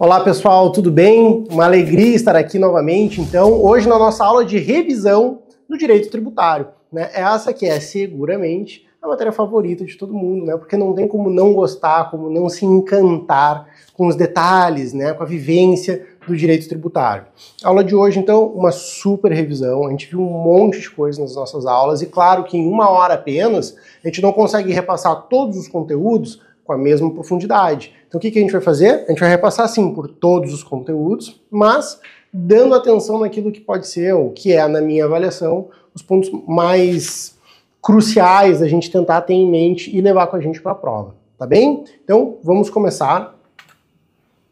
Olá pessoal, tudo bem? Uma alegria estar aqui novamente, então, hoje na nossa aula de revisão do direito tributário, né? Essa que é seguramente a matéria favorita de todo mundo, né? Porque não tem como não gostar, como não se encantar com os detalhes, né? Com a vivência do direito tributário. A aula de hoje, então, uma super revisão, a gente viu um monte de coisa nas nossas aulas e claro que em uma hora apenas a gente não consegue repassar todos os conteúdos com a mesma profundidade. Então o que a gente vai fazer? A gente vai repassar sim por todos os conteúdos, mas dando atenção naquilo que pode ser, ou que é, na minha avaliação, os pontos mais cruciais a gente tentar ter em mente e levar com a gente para a prova, tá bem? Então vamos começar.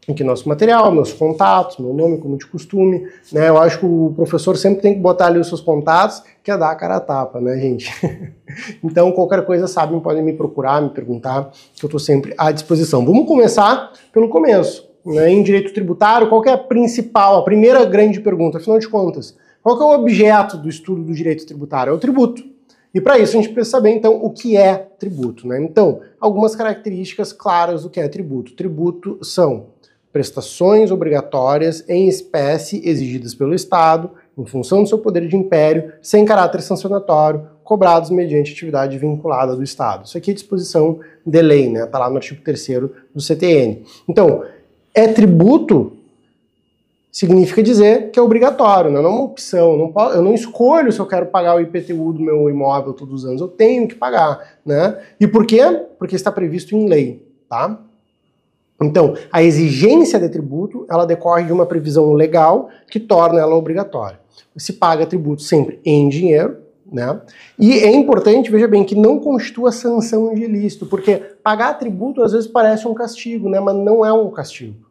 Aqui nosso material, meus contatos, meu nome, como de costume, né? Eu acho que o professor sempre tem que botar ali os seus contatos, que é dar a cara a tapa, né, gente? Então, qualquer coisa, sabem, podem me procurar, me perguntar, que eu estou sempre à disposição. Vamos começar pelo começo, né? Em direito tributário, qual que é a primeira grande pergunta? Afinal de contas, qual que é o objeto do estudo do direito tributário? É o tributo. E para isso a gente precisa saber, então, o que é tributo, né? Então, algumas características claras do que é tributo. Tributo são prestações obrigatórias em espécie exigidas pelo Estado, em função do seu poder de império, sem caráter sancionatório, cobrados mediante atividade vinculada do Estado. Isso aqui é disposição de lei, né? Está lá no artigo 3º do CTN. Então, é tributo significa dizer que é obrigatório, não é uma opção. Eu não escolho se eu quero pagar o IPTU do meu imóvel todos os anos, eu tenho que pagar, né? E por quê? Porque está previsto em lei, tá? Então, a exigência de tributo, ela decorre de uma previsão legal que torna ela obrigatória. Se paga tributo sempre em dinheiro, né? E é importante, veja bem, que não constitua sanção de ilícito, porque pagar tributo às vezes parece um castigo, né? Mas não é um castigo.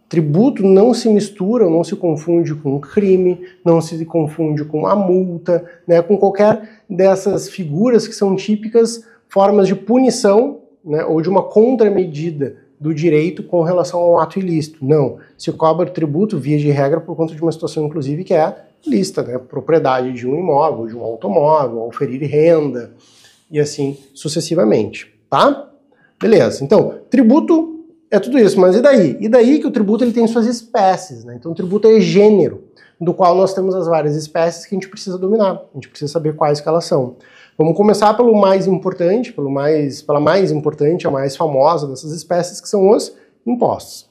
Tributo não se mistura, não se confunde com crime, não se confunde com a multa, né? Com qualquer dessas figuras que são típicas formas de punição, né, ou de uma contramedida do direito com relação ao ato ilícito. Não, se cobra tributo, via de regra, por conta de uma situação, inclusive, que é lícita, né, propriedade de um imóvel, de um automóvel, ao oferir renda, e assim sucessivamente, tá? Beleza, então, tributo é tudo isso, mas e daí? E daí que o tributo ele tem suas espécies, né? Então o tributo é gênero, do qual nós temos as várias espécies que a gente precisa dominar, a gente precisa saber quais que elas são. Vamos começar pelo mais importante, pela mais importante, a mais famosa dessas espécies, que são os impostos.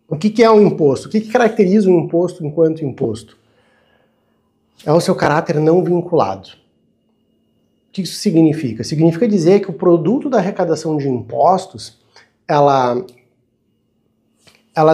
O que é um imposto? O que caracteriza um imposto enquanto imposto? É o seu caráter não vinculado. O que isso significa? Significa dizer que o produto da arrecadação de impostos, ela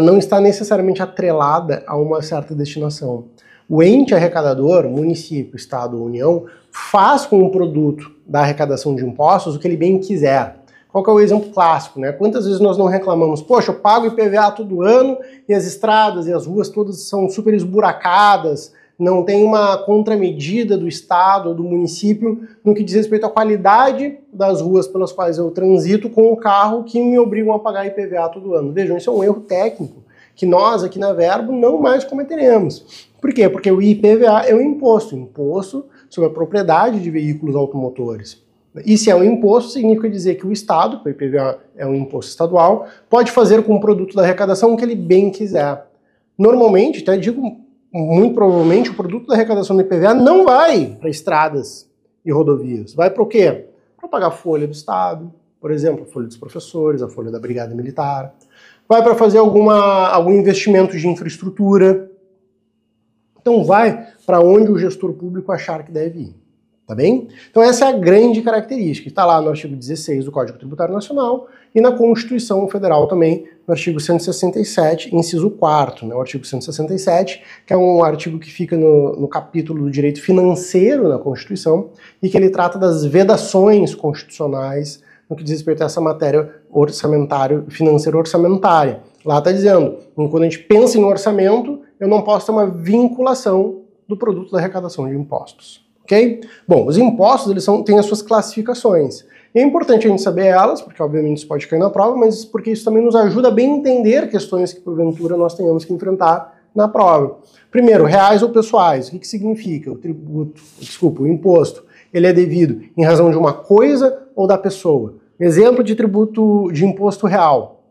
não está necessariamente atrelada a uma certa destinação. O ente arrecadador, município, estado ou união, faz com o produto da arrecadação de impostos o que ele bem quiser. Qual que é o exemplo clássico, né? Quantas vezes nós não reclamamos, poxa, eu pago IPVA todo ano e as estradas e as ruas todas são super esburacadas, não tem uma contramedida do estado ou do município no que diz respeito à qualidade das ruas pelas quais eu transito com o carro que me obrigam a pagar IPVA todo ano. Vejam, isso é um erro técnico que nós aqui na Verbo não mais cometeremos. Por quê? Porque o IPVA é um imposto sobre a propriedade de veículos automotores. E se é um imposto, significa dizer que o Estado, o IPVA é um imposto estadual, pode fazer com o produto da arrecadação o que ele bem quiser. Normalmente, até digo muito provavelmente, o produto da arrecadação do IPVA não vai para estradas e rodovias. Vai para o quê? Para pagar a folha do Estado, por exemplo, a folha dos professores, a folha da Brigada Militar. Vai para fazer algum investimento de infraestrutura. Então vai para onde o gestor público achar que deve ir, tá bem? Então essa é a grande característica, está lá no artigo 16 do Código Tributário Nacional e na Constituição Federal também, no artigo 167, inciso 4º, né? O artigo 167, que é um artigo que fica no capítulo do direito financeiro na Constituição e que ele trata das vedações constitucionais no que diz respeito a essa matéria financeiro-orçamentária. Lá está dizendo, quando a gente pensa em orçamento, eu não posso ter uma vinculação do produto da arrecadação de impostos, ok? Bom, os impostos eles têm as suas classificações. E é importante a gente saber elas, porque obviamente isso pode cair na prova, mas porque isso também nos ajuda a bem entender questões que porventura nós tenhamos que enfrentar na prova. Primeiro, reais ou pessoais. O que significa? O imposto, ele é devido em razão de uma coisa ou da pessoa. Exemplo de tributo de imposto real.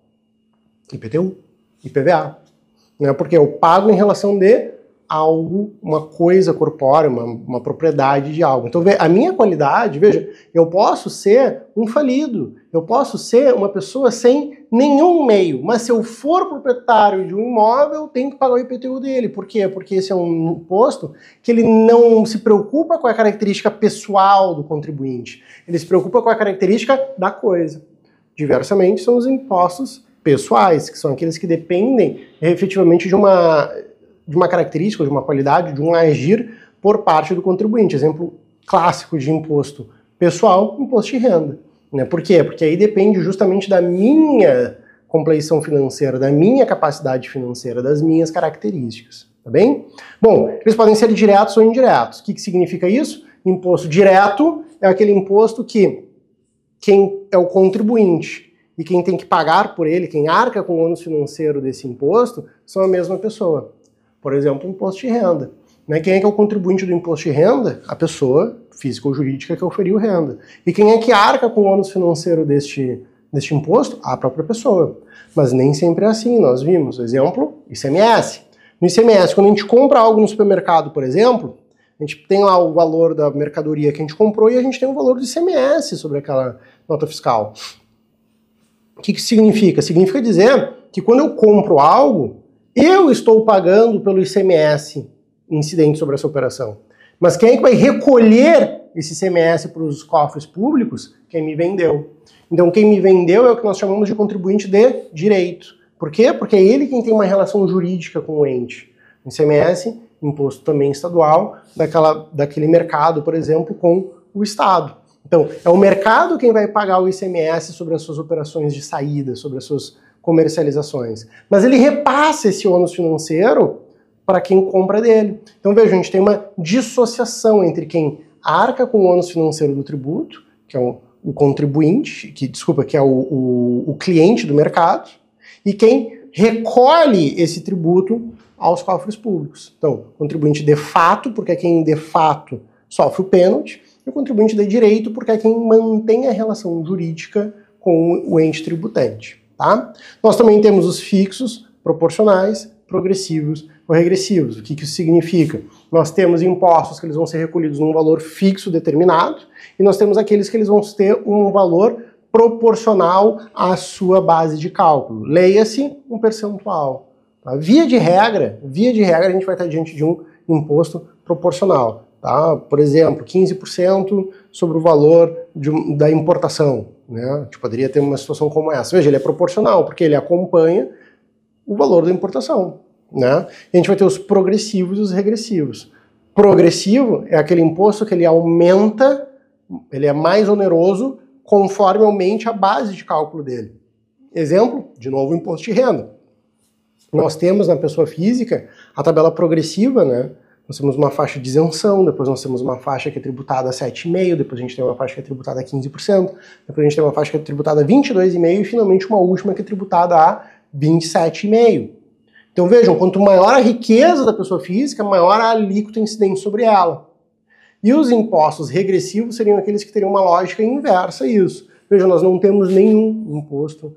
IPTU, IPVA. Né? Porque eu pago em relação de algo, uma coisa corpórea, uma propriedade de algo. Então, a minha qualidade, veja, eu posso ser um falido, eu posso ser uma pessoa sem nenhum meio, mas se eu for proprietário de um imóvel, eu tenho que pagar o IPTU dele. Por quê? Porque esse é um imposto que ele não se preocupa com a característica pessoal do contribuinte, ele se preocupa com a característica da coisa. Diversamente, são os impostos pessoais, que são aqueles que dependem efetivamente de uma característica, de uma qualidade, de um agir por parte do contribuinte. Exemplo clássico de imposto pessoal, imposto de renda. Né? Por quê? Porque aí depende justamente da minha compleição financeira, da minha capacidade financeira, das minhas características. Tá bem? Bom, eles podem ser diretos ou indiretos. O que significa isso? Imposto direto é aquele imposto que quem é o contribuinte e quem tem que pagar por ele, quem arca com o ônus financeiro desse imposto, são a mesma pessoa. Por exemplo, imposto de renda. Né? Quem é que é o contribuinte do imposto de renda? A pessoa física ou jurídica que oferiu renda. E quem é que arca com o ônus financeiro deste imposto? A própria pessoa. Mas nem sempre é assim, nós vimos. Exemplo, ICMS. No ICMS, quando a gente compra algo no supermercado, por exemplo, a gente tem lá o valor da mercadoria que a gente comprou e a gente tem o valor do ICMS sobre aquela nota fiscal. O que significa? Significa dizer que quando eu compro algo, eu estou pagando pelo ICMS incidente sobre essa operação. Mas quem é que vai recolher esse ICMS para os cofres públicos? Quem me vendeu. Então quem me vendeu é o que nós chamamos de contribuinte de direito. Por quê? Porque é ele quem tem uma relação jurídica com o ente. O ICMS, imposto também estadual, daquele mercado, por exemplo, com o Estado. Então, é o mercado quem vai pagar o ICMS sobre as suas operações de saída, sobre as suas comercializações. Mas ele repassa esse ônus financeiro para quem compra dele. Então, veja, a gente tem uma dissociação entre quem arca com o ônus financeiro do tributo, que é o contribuinte, que é o cliente do mercado, e quem recolhe esse tributo aos cofres públicos. Então, contribuinte de fato, porque é quem de fato sofre o pênalti, e o contribuinte de direito, porque é quem mantém a relação jurídica com o ente tributante. Tá? Nós também temos os fixos, proporcionais, progressivos ou regressivos. O que isso significa? Nós temos impostos que eles vão ser recolhidos num valor fixo determinado, e nós temos aqueles que eles vão ter um valor proporcional à sua base de cálculo. Leia-se um percentual. Tá? Via de regra, a gente vai estar diante de um imposto proporcional. Tá? Por exemplo, 15% sobre o valor da importação. Né? A gente poderia ter uma situação como essa. Veja, ele é proporcional, porque ele acompanha o valor da importação. Né? E a gente vai ter os progressivos e os regressivos. Progressivo é aquele imposto que ele aumenta, ele é mais oneroso conforme aumente a base de cálculo dele. Exemplo, de novo, o imposto de renda. Nós temos na pessoa física a tabela progressiva, né? Nós temos uma faixa de isenção, depois nós temos uma faixa que é tributada a 7,5%, depois a gente tem uma faixa que é tributada a 15%, depois a gente tem uma faixa que é tributada a 22,5% e finalmente uma última que é tributada a 27,5%. Então vejam, quanto maior a riqueza da pessoa física, maior a alíquota incidente sobre ela. E os impostos regressivos seriam aqueles que teriam uma lógica inversa a isso. Vejam, nós não temos nenhum imposto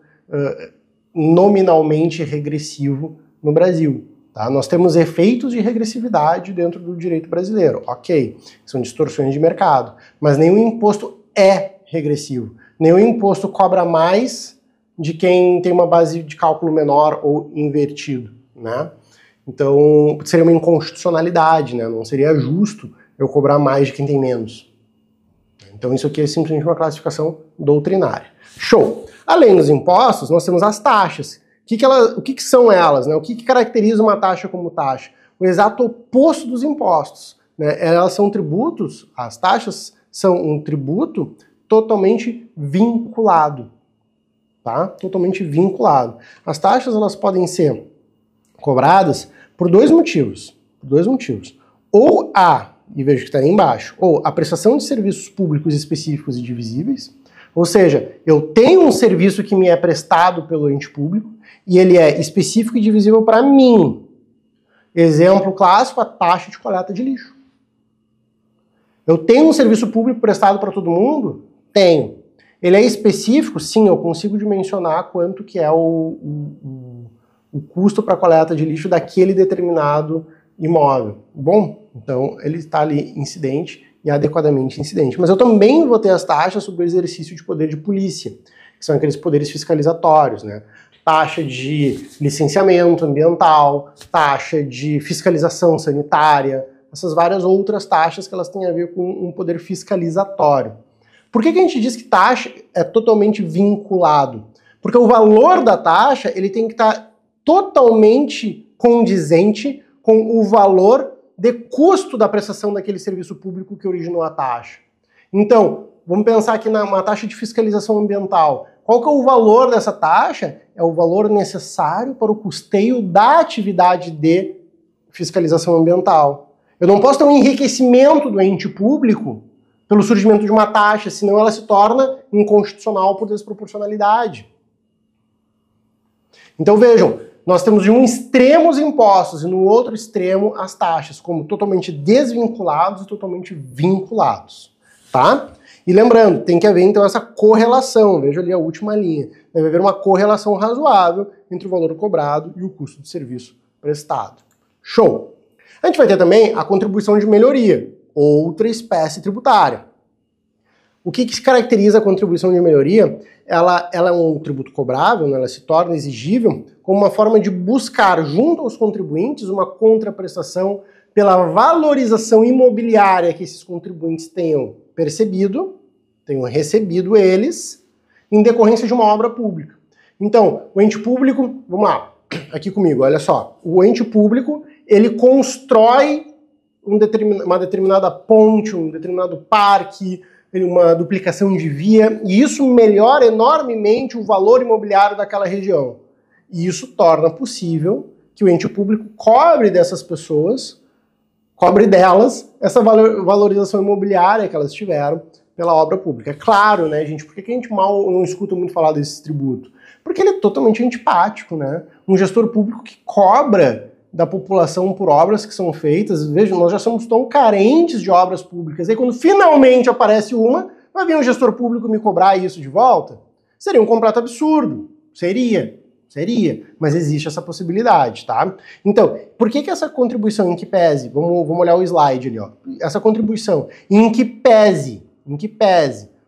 nominalmente regressivo no Brasil. Tá? Nós temos efeitos de regressividade dentro do direito brasileiro. Ok, são distorções de mercado. Mas nenhum imposto é regressivo. Nenhum imposto cobra mais de quem tem uma base de cálculo menor ou invertido. Né? Então, seria uma inconstitucionalidade, né? Não seria justo eu cobrar mais de quem tem menos. Então, isso aqui é simplesmente uma classificação doutrinária. Show! Além dos impostos, nós temos as taxas. O que são elas? Né? O que caracteriza uma taxa como taxa? O exato oposto dos impostos. Né? Elas são tributos, as taxas são um tributo totalmente vinculado. Tá? Totalmente vinculado. As taxas elas podem ser cobradas por dois motivos. Ou e veja que está aí embaixo, ou a prestação de serviços públicos específicos e divisíveis, ou seja, eu tenho um serviço que me é prestado pelo ente público e ele é específico e divisível para mim. Exemplo clássico, a taxa de coleta de lixo. Eu tenho um serviço público prestado para todo mundo? Tenho. Ele é específico? Sim, eu consigo dimensionar quanto que é o custo para coleta de lixo daquele determinado imóvel. Bom, então ele está ali incidente e adequadamente incidente. Mas eu também vou ter as taxas sobre o exercício de poder de polícia, que são aqueles poderes fiscalizatórios, né? Taxa de licenciamento ambiental, taxa de fiscalização sanitária, essas várias outras taxas que elas têm a ver com um poder fiscalizatório. Por que a gente diz que taxa é totalmente vinculado? Porque o valor da taxa ele tem que estar totalmente condizente com o valor de custo da prestação daquele serviço público que originou a taxa. Então, vamos pensar aqui numa taxa de fiscalização ambiental. Qual que é o valor dessa taxa? É o valor necessário para o custeio da atividade de fiscalização ambiental. Eu não posso ter um enriquecimento do ente público pelo surgimento de uma taxa, senão ela se torna inconstitucional por desproporcionalidade. Então vejam, nós temos de um extremo os impostos e no outro extremo as taxas, como totalmente desvinculados e totalmente vinculados, tá? E lembrando, tem que haver então essa correlação, veja ali a última linha, deve haver uma correlação razoável entre o valor cobrado e o custo do serviço prestado. Show! A gente vai ter também a contribuição de melhoria, outra espécie tributária. O que caracteriza a contribuição de melhoria? Ela é um tributo cobrável, né? Ela se torna exigível como uma forma de buscar junto aos contribuintes uma contraprestação pela valorização imobiliária que esses contribuintes tenham percebido, tenham recebido eles, em decorrência de uma obra pública. Então, o ente público, vamos lá, aqui comigo, olha só, o ente público, ele constrói uma determinada ponte, um determinado parque, uma duplicação de via, e isso melhora enormemente o valor imobiliário daquela região. E isso torna possível que o ente público cobre dessas pessoas, cobre delas, essa valorização imobiliária que elas tiveram pela obra pública. É claro, né, gente, por que a gente mal não escuta muito falar desse tributo? Porque ele é totalmente antipático, né? Um gestor público que cobra da população por obras que são feitas. Vejam, nós já somos tão carentes de obras públicas. E quando finalmente aparece uma, vai vir um gestor público me cobrar isso de volta? Seria um completo absurdo. Seria. Mas existe essa possibilidade, tá? Então, por que essa contribuição em que pese? Vamos olhar o slide ali, ó. Essa contribuição em que pese,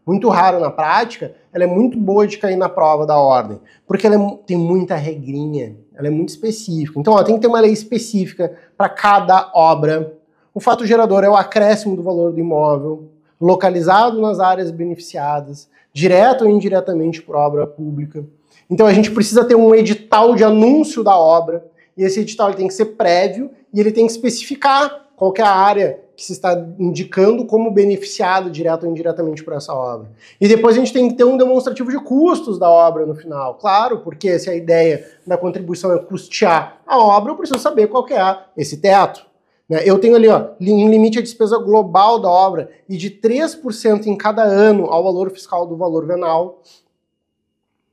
muito raro na prática, ela é muito boa de cair na prova da ordem, porque ela tem muita regrinha, ela é muito específica. Então, ó, tem que ter uma lei específica para cada obra. O fato gerador é o acréscimo do valor do imóvel, localizado nas áreas beneficiadas, direto ou indiretamente por obra pública. Então a gente precisa ter um edital de anúncio da obra, e esse edital ele tem que ser prévio, e ele tem que especificar qual que é a área que se está indicando como beneficiado direto ou indiretamente por essa obra. E depois a gente tem que ter um demonstrativo de custos da obra no final. Claro, porque se a ideia da contribuição é custear a obra, eu preciso saber qual que é esse teto. Eu tenho ali, ó, um limite de despesa global da obra e de 3% em cada ano ao valor fiscal do valor venal.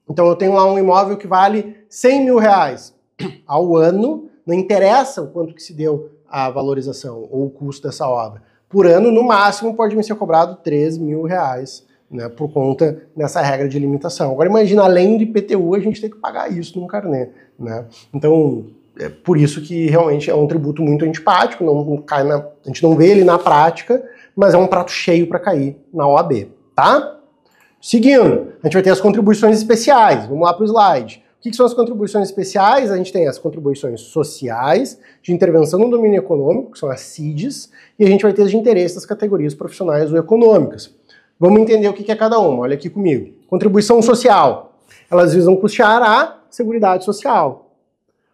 Então eu tenho lá um imóvel que vale 100 mil reais ao ano, não interessa o quanto que se deu a valorização ou o custo dessa obra. Por ano, no máximo, pode me ser cobrado 3 mil reais, né, por conta dessa regra de limitação. Agora imagina, além do IPTU, a gente tem que pagar isso num carnê, né? Então, é por isso que realmente é um tributo muito antipático, a gente não vê ele na prática, mas é um prato cheio para cair na OAB, tá? Seguindo, a gente vai ter as contribuições especiais. Vamos lá para o slide. O que são as contribuições especiais? A gente tem as contribuições sociais, de intervenção no domínio econômico, que são as CIDs, e a gente vai ter as de interesse das categorias profissionais ou econômicas. Vamos entender o que é cada uma. Olha aqui comigo. Contribuição social. Elas visam custear a Seguridade Social.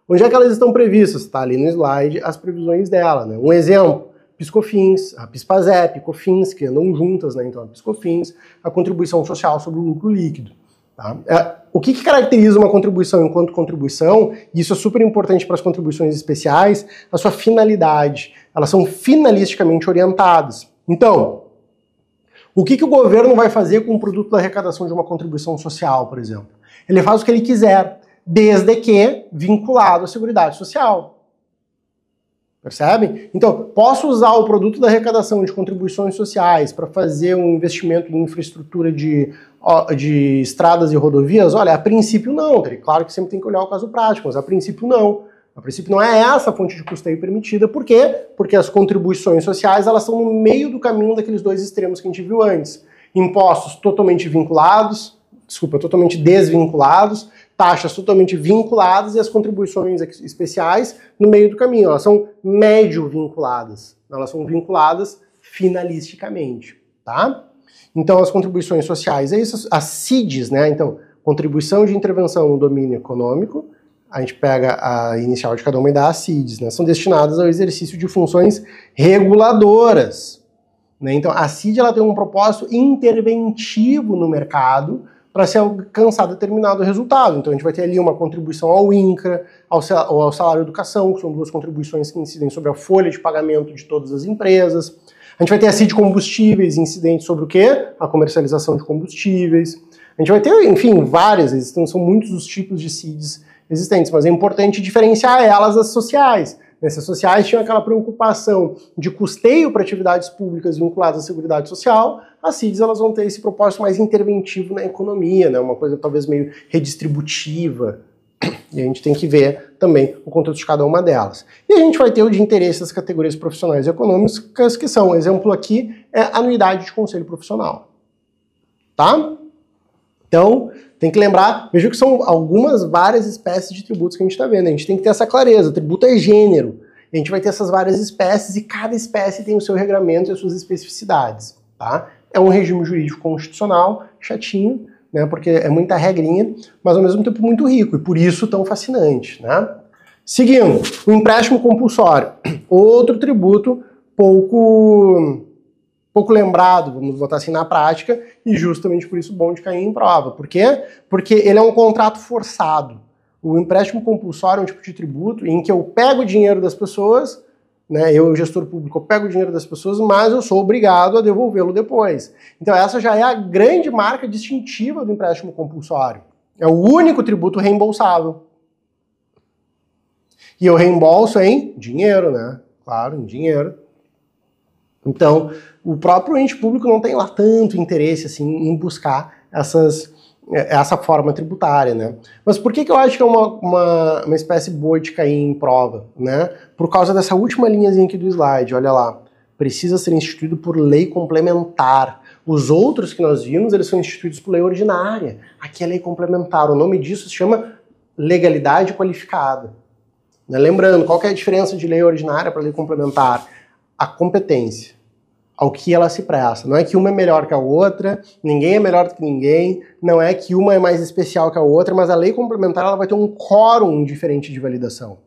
Onde é que elas estão previstas? Está ali no slide as previsões dela, né? Um exemplo. PIS/COFINS, a PIS/PASEP, COFINS, que andam juntas, né? Então a PIS/COFINS, a contribuição social sobre o lucro líquido. Tá? O que caracteriza uma contribuição enquanto contribuição, e isso é super importante para as contribuições especiais, a sua finalidade. Elas são finalisticamente orientadas. Então, o que o governo vai fazer com o produto da arrecadação de uma contribuição social, por exemplo? Ele faz o que ele quiser, desde que vinculado à Seguridade Social. Percebem? Então, posso usar o produto da arrecadação de contribuições sociais para fazer um investimento em infraestrutura de estradas e rodovias? Olha, a princípio não. Claro que sempre tem que olhar o caso prático, mas a princípio não. A princípio não é essa a fonte de custeio permitida. Por quê? Porque as contribuições sociais elas estão no meio do caminho daqueles dois extremos que a gente viu antes. Impostos totalmente totalmente desvinculados, taxas totalmente vinculadas e as contribuições especiais no meio do caminho. Elas são médio vinculadas. Elas são vinculadas finalisticamente, tá? Então, as contribuições sociais, é isso, as CIDs, né? Então, contribuição de intervenção no domínio econômico, a gente pega a inicial de cada uma e dá as CIDs, né? São destinadas ao exercício de funções reguladoras, né? Então, a CID ela tem um propósito interventivo no mercado para se alcançar determinado resultado. Então, a gente vai ter ali uma contribuição ao INCRA, ao salário educação, que são duas contribuições que incidem sobre a folha de pagamento de todas as empresas. A gente vai ter a CID combustíveis, incidentes sobre o quê? A comercialização de combustíveis. A gente vai ter, enfim, várias, são muitos os tipos de CIDs existentes, mas é importante diferenciar elas das sociais. Essas sociais tinham aquela preocupação de custeio para atividades públicas vinculadas à seguridade social. As CIDs elas vão ter esse propósito mais interventivo na economia, né? Uma coisa talvez meio redistributiva. E a gente tem que ver também o contexto de cada uma delas. E a gente vai ter o de interesse das categorias profissionais e econômicas, que são, exemplo aqui, é a anuidade de conselho profissional. Tá? Então, tem que lembrar, veja que são várias espécies de tributos que a gente está vendo. A gente tem que ter essa clareza, tributo é gênero. A gente vai ter essas várias espécies e cada espécie tem o seu regramento e as suas especificidades. Tá? É um regime jurídico constitucional, chatinho, né, porque é muita regrinha, mas ao mesmo tempo muito rico e por isso tão fascinante. Né? Seguindo, o empréstimo compulsório. Outro tributo pouco lembrado, vamos botar assim, na prática, e justamente por isso bom de cair em prova. Por quê? Porque ele é um contrato forçado. O empréstimo compulsório é um tipo de tributo em que eu pego o dinheiro das pessoas, né, eu, gestor público, eu pego o dinheiro das pessoas, mas eu sou obrigado a devolvê-lo depois. Então essa já é a grande marca distintiva do empréstimo compulsório. É o único tributo reembolsável. E eu reembolso em dinheiro, né? Claro, em dinheiro. Então, o próprio ente público não tem lá tanto interesse assim, em buscar essa forma tributária, né? Mas por que eu acho que é uma espécie boa de cair em prova, né? Por causa dessa última linhazinha aqui do slide, olha lá. Precisa ser instituído por lei complementar. Os outros que nós vimos, eles são instituídos por lei ordinária. Aqui é lei complementar. O nome disso se chama legalidade qualificada. Né? Lembrando, qual que é a diferença de lei ordinária para lei complementar? A competência, ao que ela se presta. Não é que uma é melhor que a outra, ninguém é melhor do que ninguém, não é que uma é mais especial que a outra, mas a lei complementar ela vai ter um quórum diferente de validação.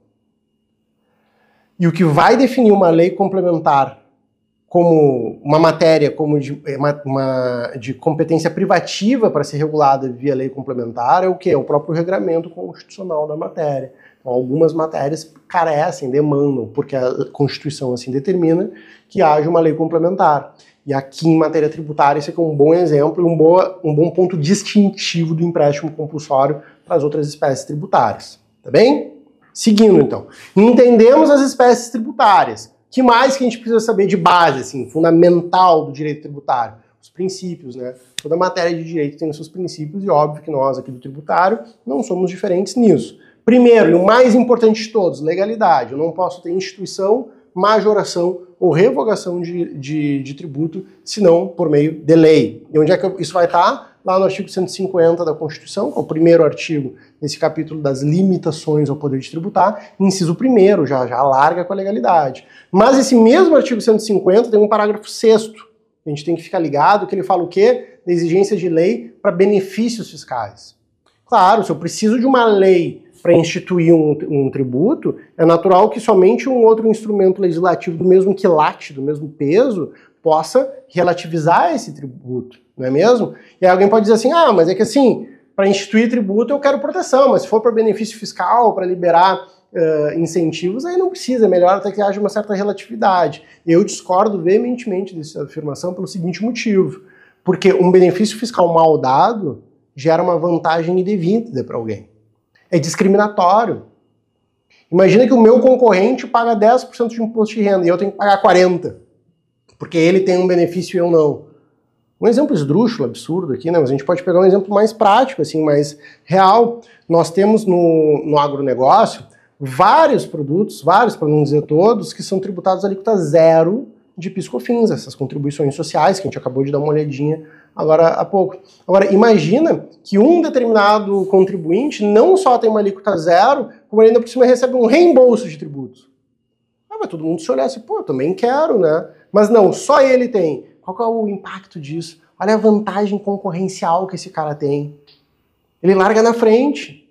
E o que vai definir uma lei complementar como uma matéria como de competência privativa para ser regulada via lei complementar é o quê? É o próprio regramento constitucional da matéria. Então, algumas matérias carecem, demandam, porque a Constituição assim determina que haja uma lei complementar. E aqui em matéria tributária, esse aqui é um bom exemplo e um bom ponto distintivo do empréstimo compulsório para as outras espécies tributárias. Tá bem? Seguindo, então. Entendemos as espécies tributárias. O que mais que a gente precisa saber de base, assim, fundamental do direito tributário? Os princípios, né? Toda matéria de direito tem os seus princípios e óbvio que nós aqui do tributário não somos diferentes nisso. Primeiro, e o mais importante de todos, legalidade. Eu não posso ter instituição, majoração ou revogação de tributo, senão por meio de lei. E onde é que isso vai estar? Lá no artigo 150 da Constituição, que é o primeiro artigo nesse capítulo das limitações ao poder de tributar, inciso 1º, já larga com a legalidade. Mas esse mesmo artigo 150 tem um parágrafo 6º. A gente tem que ficar ligado que ele fala o quê? Da exigência de lei para benefícios fiscais. Claro, se eu preciso de uma lei para instituir um tributo, é natural que somente um outro instrumento legislativo do mesmo quilate, do mesmo peso, possa relativizar esse tributo, não é mesmo? E aí alguém pode dizer assim, mas é que assim, para instituir tributo eu quero proteção, mas se for para benefício fiscal, para liberar incentivos, aí não precisa, é melhor até que haja uma certa relatividade. Eu discordo veementemente dessa afirmação pelo seguinte motivo, porque um benefício fiscal mal dado gera uma vantagem indevida para alguém. É discriminatório. Imagina que o meu concorrente paga 10% de imposto de renda e eu tenho que pagar 40%, porque ele tem um benefício e eu não. Um exemplo esdrúxulo, absurdo aqui, né? Mas a gente pode pegar um exemplo mais prático, assim, mais real. Nós temos no agronegócio vários produtos, para não dizer todos, que são tributados a alíquota zero de PIS/COFINS, essas contribuições sociais que a gente acabou de dar uma olhadinha agora há pouco. Agora, imagina que um determinado contribuinte não só tem uma alíquota zero, como ainda por cima recebe um reembolso de tributos. Vai todo mundo se olhar assim, pô, eu também quero, né? Mas não, só ele tem. Qual que é o impacto disso? Olha a vantagem concorrencial que esse cara tem. Ele larga na frente.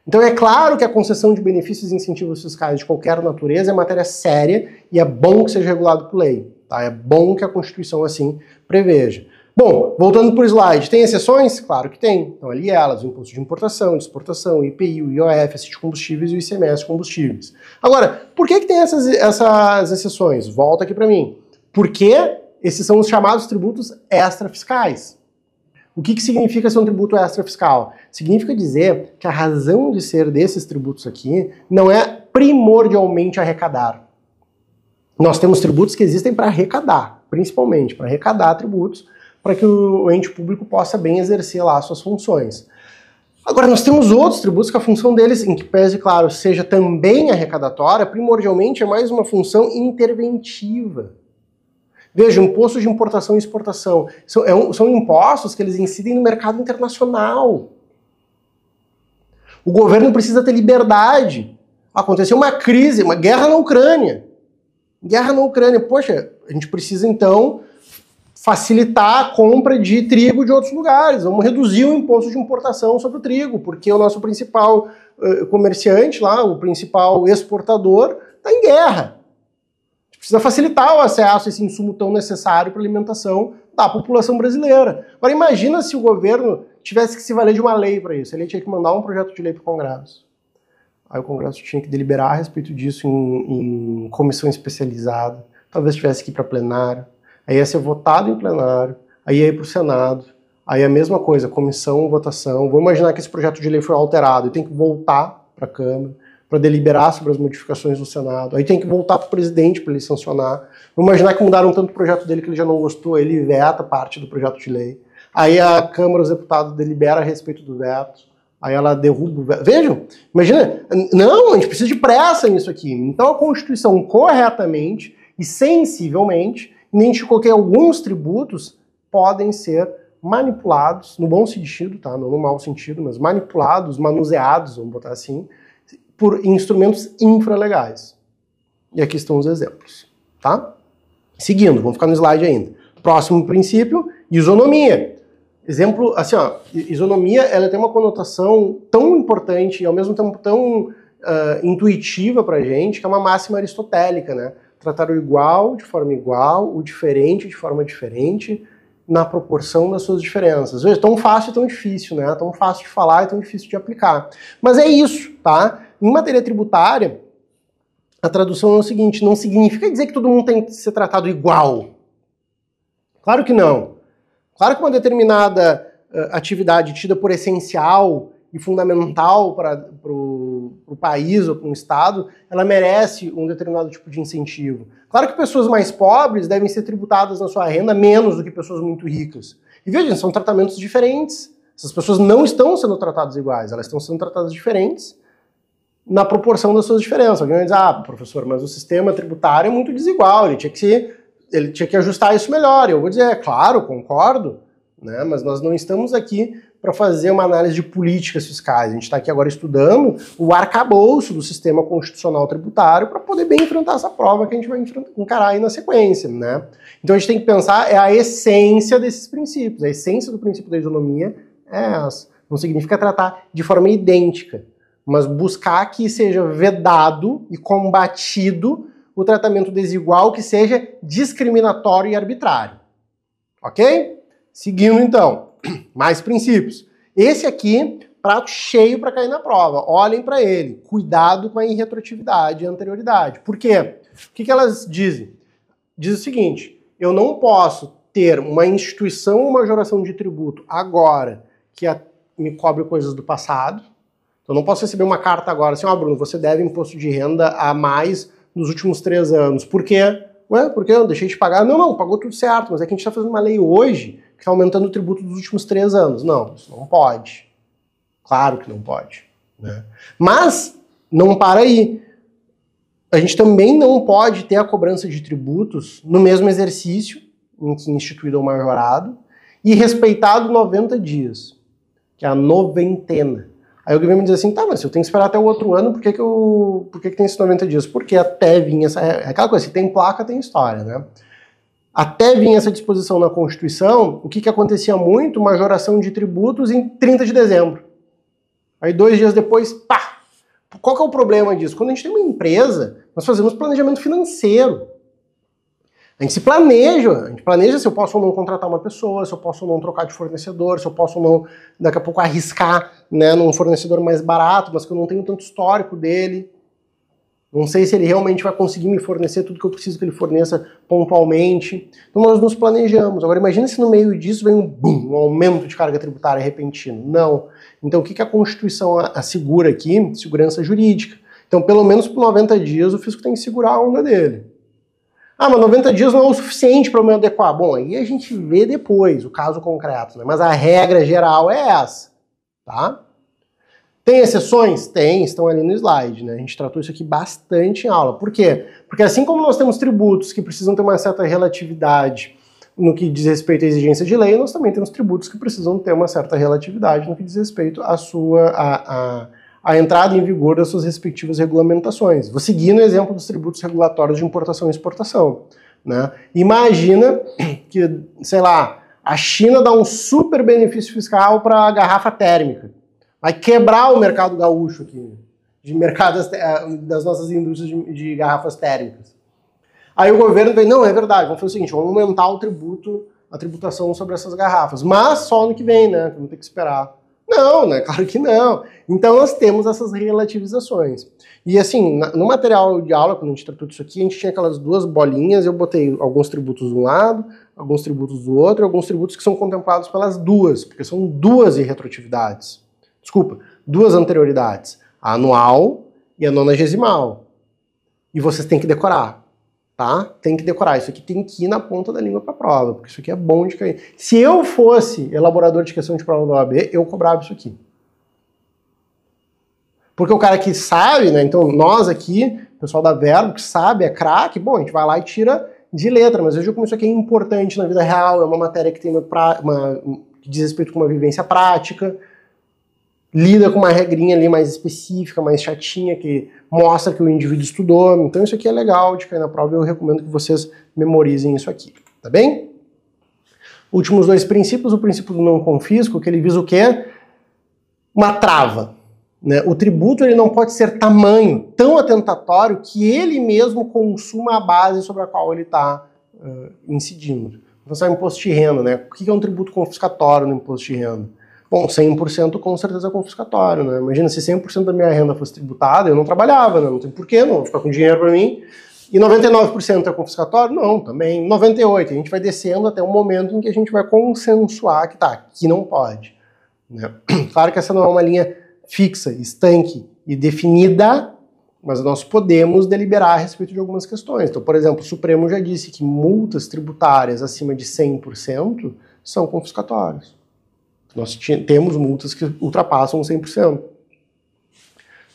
Então é claro que a concessão de benefícios e incentivos fiscais de qualquer natureza é matéria séria e é bom que seja regulado por lei. Tá? É bom que a Constituição assim preveja. Bom, voltando para o slide, tem exceções? Claro que tem. Então ali elas, o imposto de importação, de exportação, o IPI, o IOF, a de combustíveis e o ICMS de combustíveis. Agora, por que tem essas exceções? Volta aqui para mim. Porque esses são os chamados tributos extrafiscais. O que significa ser um tributo extrafiscal? Significa dizer que a razão de ser desses tributos aqui não é primordialmente arrecadar. Nós temos tributos que existem para arrecadar, principalmente para arrecadar tributos, para que o ente público possa bem exercer lá suas funções. Agora, nós temos outros tributos que a função deles, em que pese, claro, seja também arrecadatória, primordialmente é mais uma função interventiva. Veja, imposto de importação e exportação são impostos que eles incidem no mercado internacional. O governo precisa ter liberdade. Aconteceu uma crise, uma guerra na Ucrânia. Guerra na Ucrânia. Poxa, a gente precisa então facilitar a compra de trigo de outros lugares. Vamos reduzir o imposto de importação sobre o trigo, porque o nosso principal comerciante lá, o principal exportador, está em guerra. Precisa facilitar o acesso a esse insumo tão necessário para a alimentação da população brasileira. Agora imagina se o governo tivesse que se valer de uma lei para isso. Ele tinha que mandar um projeto de lei para o Congresso. Aí o Congresso tinha que deliberar a respeito disso em comissão especializada. Talvez tivesse que ir para plenário. Aí ia ser votado em plenário. Aí ia ir para o Senado. Aí a mesma coisa, comissão, votação. Vou imaginar que esse projeto de lei foi alterado e tem que voltar para a Câmara para deliberar sobre as modificações do Senado. Aí tem que voltar para o presidente para ele sancionar. Vamos imaginar que mudaram tanto o projeto dele que ele já não gostou, ele veta parte do projeto de lei. Aí a Câmara, os deputados, delibera a respeito do veto. Aí ela derruba o veto. Vejam, imagina, não, a gente precisa de pressa nisso aqui. Então a Constituição, corretamente e sensivelmente, identificou que alguns tributos podem ser manipulados, no bom sentido, tá? Não no mau sentido, mas manipulados, manuseados, vamos botar assim, por instrumentos infralegais. E aqui estão os exemplos, tá? Seguindo, vamos ficar no slide ainda. Próximo princípio, isonomia. Exemplo, assim, ó, isonomia, ela tem uma conotação tão importante e ao mesmo tempo tão intuitiva pra gente, que é uma máxima aristotélica, né? Tratar o igual de forma igual, o diferente de forma diferente, na proporção das suas diferenças. Veja, tão fácil e tão difícil, né? Tão fácil de falar e tão difícil de aplicar. Mas é isso, tá? Em matéria tributária, a tradução é o seguinte, não significa dizer que todo mundo tem que ser tratado igual. Claro que não. Claro que uma determinada atividade tida por essencial e fundamental para o país ou para um estado, ela merece um determinado tipo de incentivo. Claro que pessoas mais pobres devem ser tributadas na sua renda menos do que pessoas muito ricas. E vejam, são tratamentos diferentes. Essas pessoas não estão sendo tratadas iguais, elas estão sendo tratadas diferentes na proporção das suas diferenças. Alguém vai dizer, ah, professor, mas o sistema tributário é muito desigual, ele tinha que ajustar isso melhor. Eu vou dizer, é claro, concordo, né? Mas nós não estamos aqui para fazer uma análise de políticas fiscais. A gente está aqui agora estudando o arcabouço do sistema constitucional tributário para poder bem enfrentar essa prova que a gente vai encarar aí na sequência, né? Então a gente tem que pensar a essência desses princípios. A essência do princípio da isonomia é essa. Não significa tratar de forma idêntica, mas buscar que seja vedado e combatido o tratamento desigual que seja discriminatório e arbitrário. Ok? Seguindo então, mais princípios. Esse aqui, prato cheio para cair na prova. Olhem para ele. Cuidado com a irretroatividade e anterioridade. Por quê? O que elas dizem? Diz o seguinte, eu não posso ter uma instituição ou majoração de tributo agora que me cobre coisas do passado. Então, Eu não posso receber uma carta agora assim, Bruno, você deve imposto de renda a mais nos últimos 3 anos. Por quê? Ué, por que eu deixei de pagar? Não, pagou tudo certo, mas é que a gente está fazendo uma lei hoje que está aumentando o tributo dos últimos 3 anos. Não, isso não pode. Claro que não pode. Né? Mas não para aí. A gente também não pode ter a cobrança de tributos no mesmo exercício em que instituído o majorado e respeitado 90 dias, que é a noventena. Aí alguém vai me dizer assim, tá, mas se eu tenho que esperar até o outro ano, por que tem esses 90 dias? Porque até vir essa... É aquela coisa, se tem placa, tem história, né? Até vir essa disposição na Constituição, o que acontecia muito? Majoração de tributos em 30 de dezembro. Aí 2 dias depois, pá! Qual que é o problema disso? Quando a gente tem uma empresa, nós fazemos planejamento financeiro. A gente se planeja, a gente planeja se eu posso ou não contratar uma pessoa, se eu posso ou não trocar de fornecedor, se eu posso ou não, daqui a pouco, arriscar, né, num fornecedor mais barato, mas que eu não tenho tanto histórico dele. Não sei se ele realmente vai conseguir me fornecer tudo que eu preciso que ele forneça pontualmente. Então nós nos planejamos. Agora imagina se no meio disso vem um aumento de carga tributária repentino. Não. Então o que a Constituição assegura aqui? Segurança jurídica. Então pelo menos por 90 dias o fisco tem que segurar a onda dele. Ah, mas 90 dias não é o suficiente para eu me adequar. Bom, aí a gente vê depois o caso concreto, né? Mas a regra geral é essa, tá? Tem exceções? Tem, estão ali no slide, né? A gente tratou isso aqui bastante em aula. Por quê? Porque assim como nós temos tributos que precisam ter uma certa relatividade no que diz respeito à exigência de lei, nós também temos tributos que precisam ter uma certa relatividade no que diz respeito à entrada em vigor das suas respectivas regulamentações. Vou seguir no exemplo dos tributos regulatórios de importação e exportação, né? Imagina que, sei lá, a China dá um super benefício fiscal para a garrafa térmica. Vai quebrar o mercado gaúcho aqui, de mercado das nossas indústrias de garrafas térmicas. Aí o governo vem, não, é verdade, vamos fazer o seguinte, vamos aumentar o tributo, a tributação sobre essas garrafas, mas só ano que vem, né, vamos ter que esperar. Não, né, claro que não. Então nós temos essas relativizações. E assim, no material de aula, quando a gente tratou disso aqui, a gente tinha aquelas 2 bolinhas, eu botei alguns tributos de um lado, alguns tributos do outro, e alguns tributos que são contemplados pelas duas, porque são 2 irretroatividades. Desculpa, 2 anterioridades, a anual e a nonagesimal. E vocês têm que decorar, tá? Tem que decorar. Isso aqui tem que ir na ponta da língua para a prova, porque isso aqui é bom de cair. Se eu fosse elaborador de questão de prova da OAB, eu cobrava isso aqui. Porque o cara que sabe, né? Então nós aqui, o pessoal da Verbo, que sabe, é craque, bom, a gente vai lá e tira de letra, mas veja como isso aqui é importante na vida real, é uma matéria que tem que diz respeito com uma vivência prática, lida com uma regrinha ali mais específica, mais chatinha, que mostra que o indivíduo estudou. Então isso aqui é legal de cair na prova e eu recomendo que vocês memorizem isso aqui, tá bem? Últimos 2 princípios, o princípio do não confisco, que ele visa o quê? Uma trava. Né? O tributo ele não pode ser tamanho, tão atentatório, que ele mesmo consuma a base sobre a qual ele está incidindo. Então, sabe, imposto de renda, né? O que é um tributo confiscatório no imposto de renda? Bom, 100% com certeza é confiscatório, né? Imagina se 100% da minha renda fosse tributada, eu não trabalhava, né? Não tem porquê, não vou ficar com dinheiro para mim. E 99% é confiscatório? Não, também. 98%. A gente vai descendo até um momento em que a gente vai consensuar que tá, aqui não pode. Né? Claro que essa não é uma linha fixa, estanque e definida, mas nós podemos deliberar a respeito de algumas questões. Então, por exemplo, o Supremo já disse que multas tributárias acima de 100% são confiscatórias. Nós temos multas que ultrapassam 100%.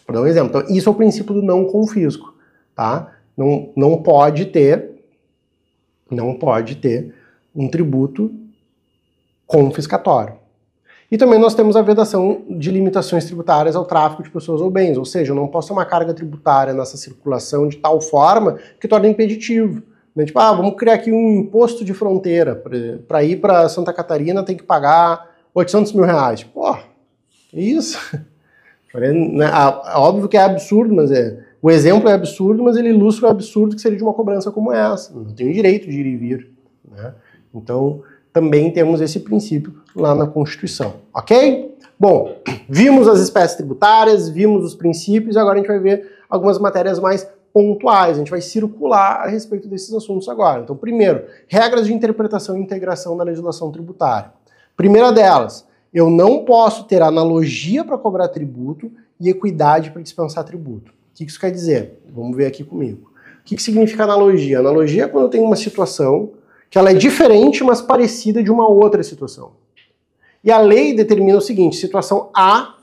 Para dar um exemplo. Então, isso é o princípio do não confisco. Tá? Não pode ter um tributo confiscatório. E também nós temos a vedação de limitações tributárias ao tráfico de pessoas ou bens. Ou seja, eu não posso ter uma carga tributária nessa circulação de tal forma que torne impeditivo. Né? Tipo, vamos criar aqui um imposto de fronteira. Para ir para Santa Catarina tem que pagar 800 mil reais. Pô, que isso? Óbvio que é absurdo, mas o exemplo é absurdo, mas ele ilustra o absurdo que seria de uma cobrança como essa. Não tem o direito de ir e vir. Né? Então, também temos esse princípio lá na Constituição. Ok? Bom, vimos as espécies tributárias, vimos os princípios, e agora a gente vai ver algumas matérias mais pontuais. A gente vai circular a respeito desses assuntos agora. Então, primeiro, regras de interpretação e integração da legislação tributária. Primeira delas, eu não posso ter analogia para cobrar tributo e equidade para dispensar tributo. O que isso quer dizer? Vamos ver aqui comigo. O que significa analogia? Analogia é quando eu tenho uma situação que ela é diferente, mas parecida de uma outra situação. E a lei determina o seguinte: situação A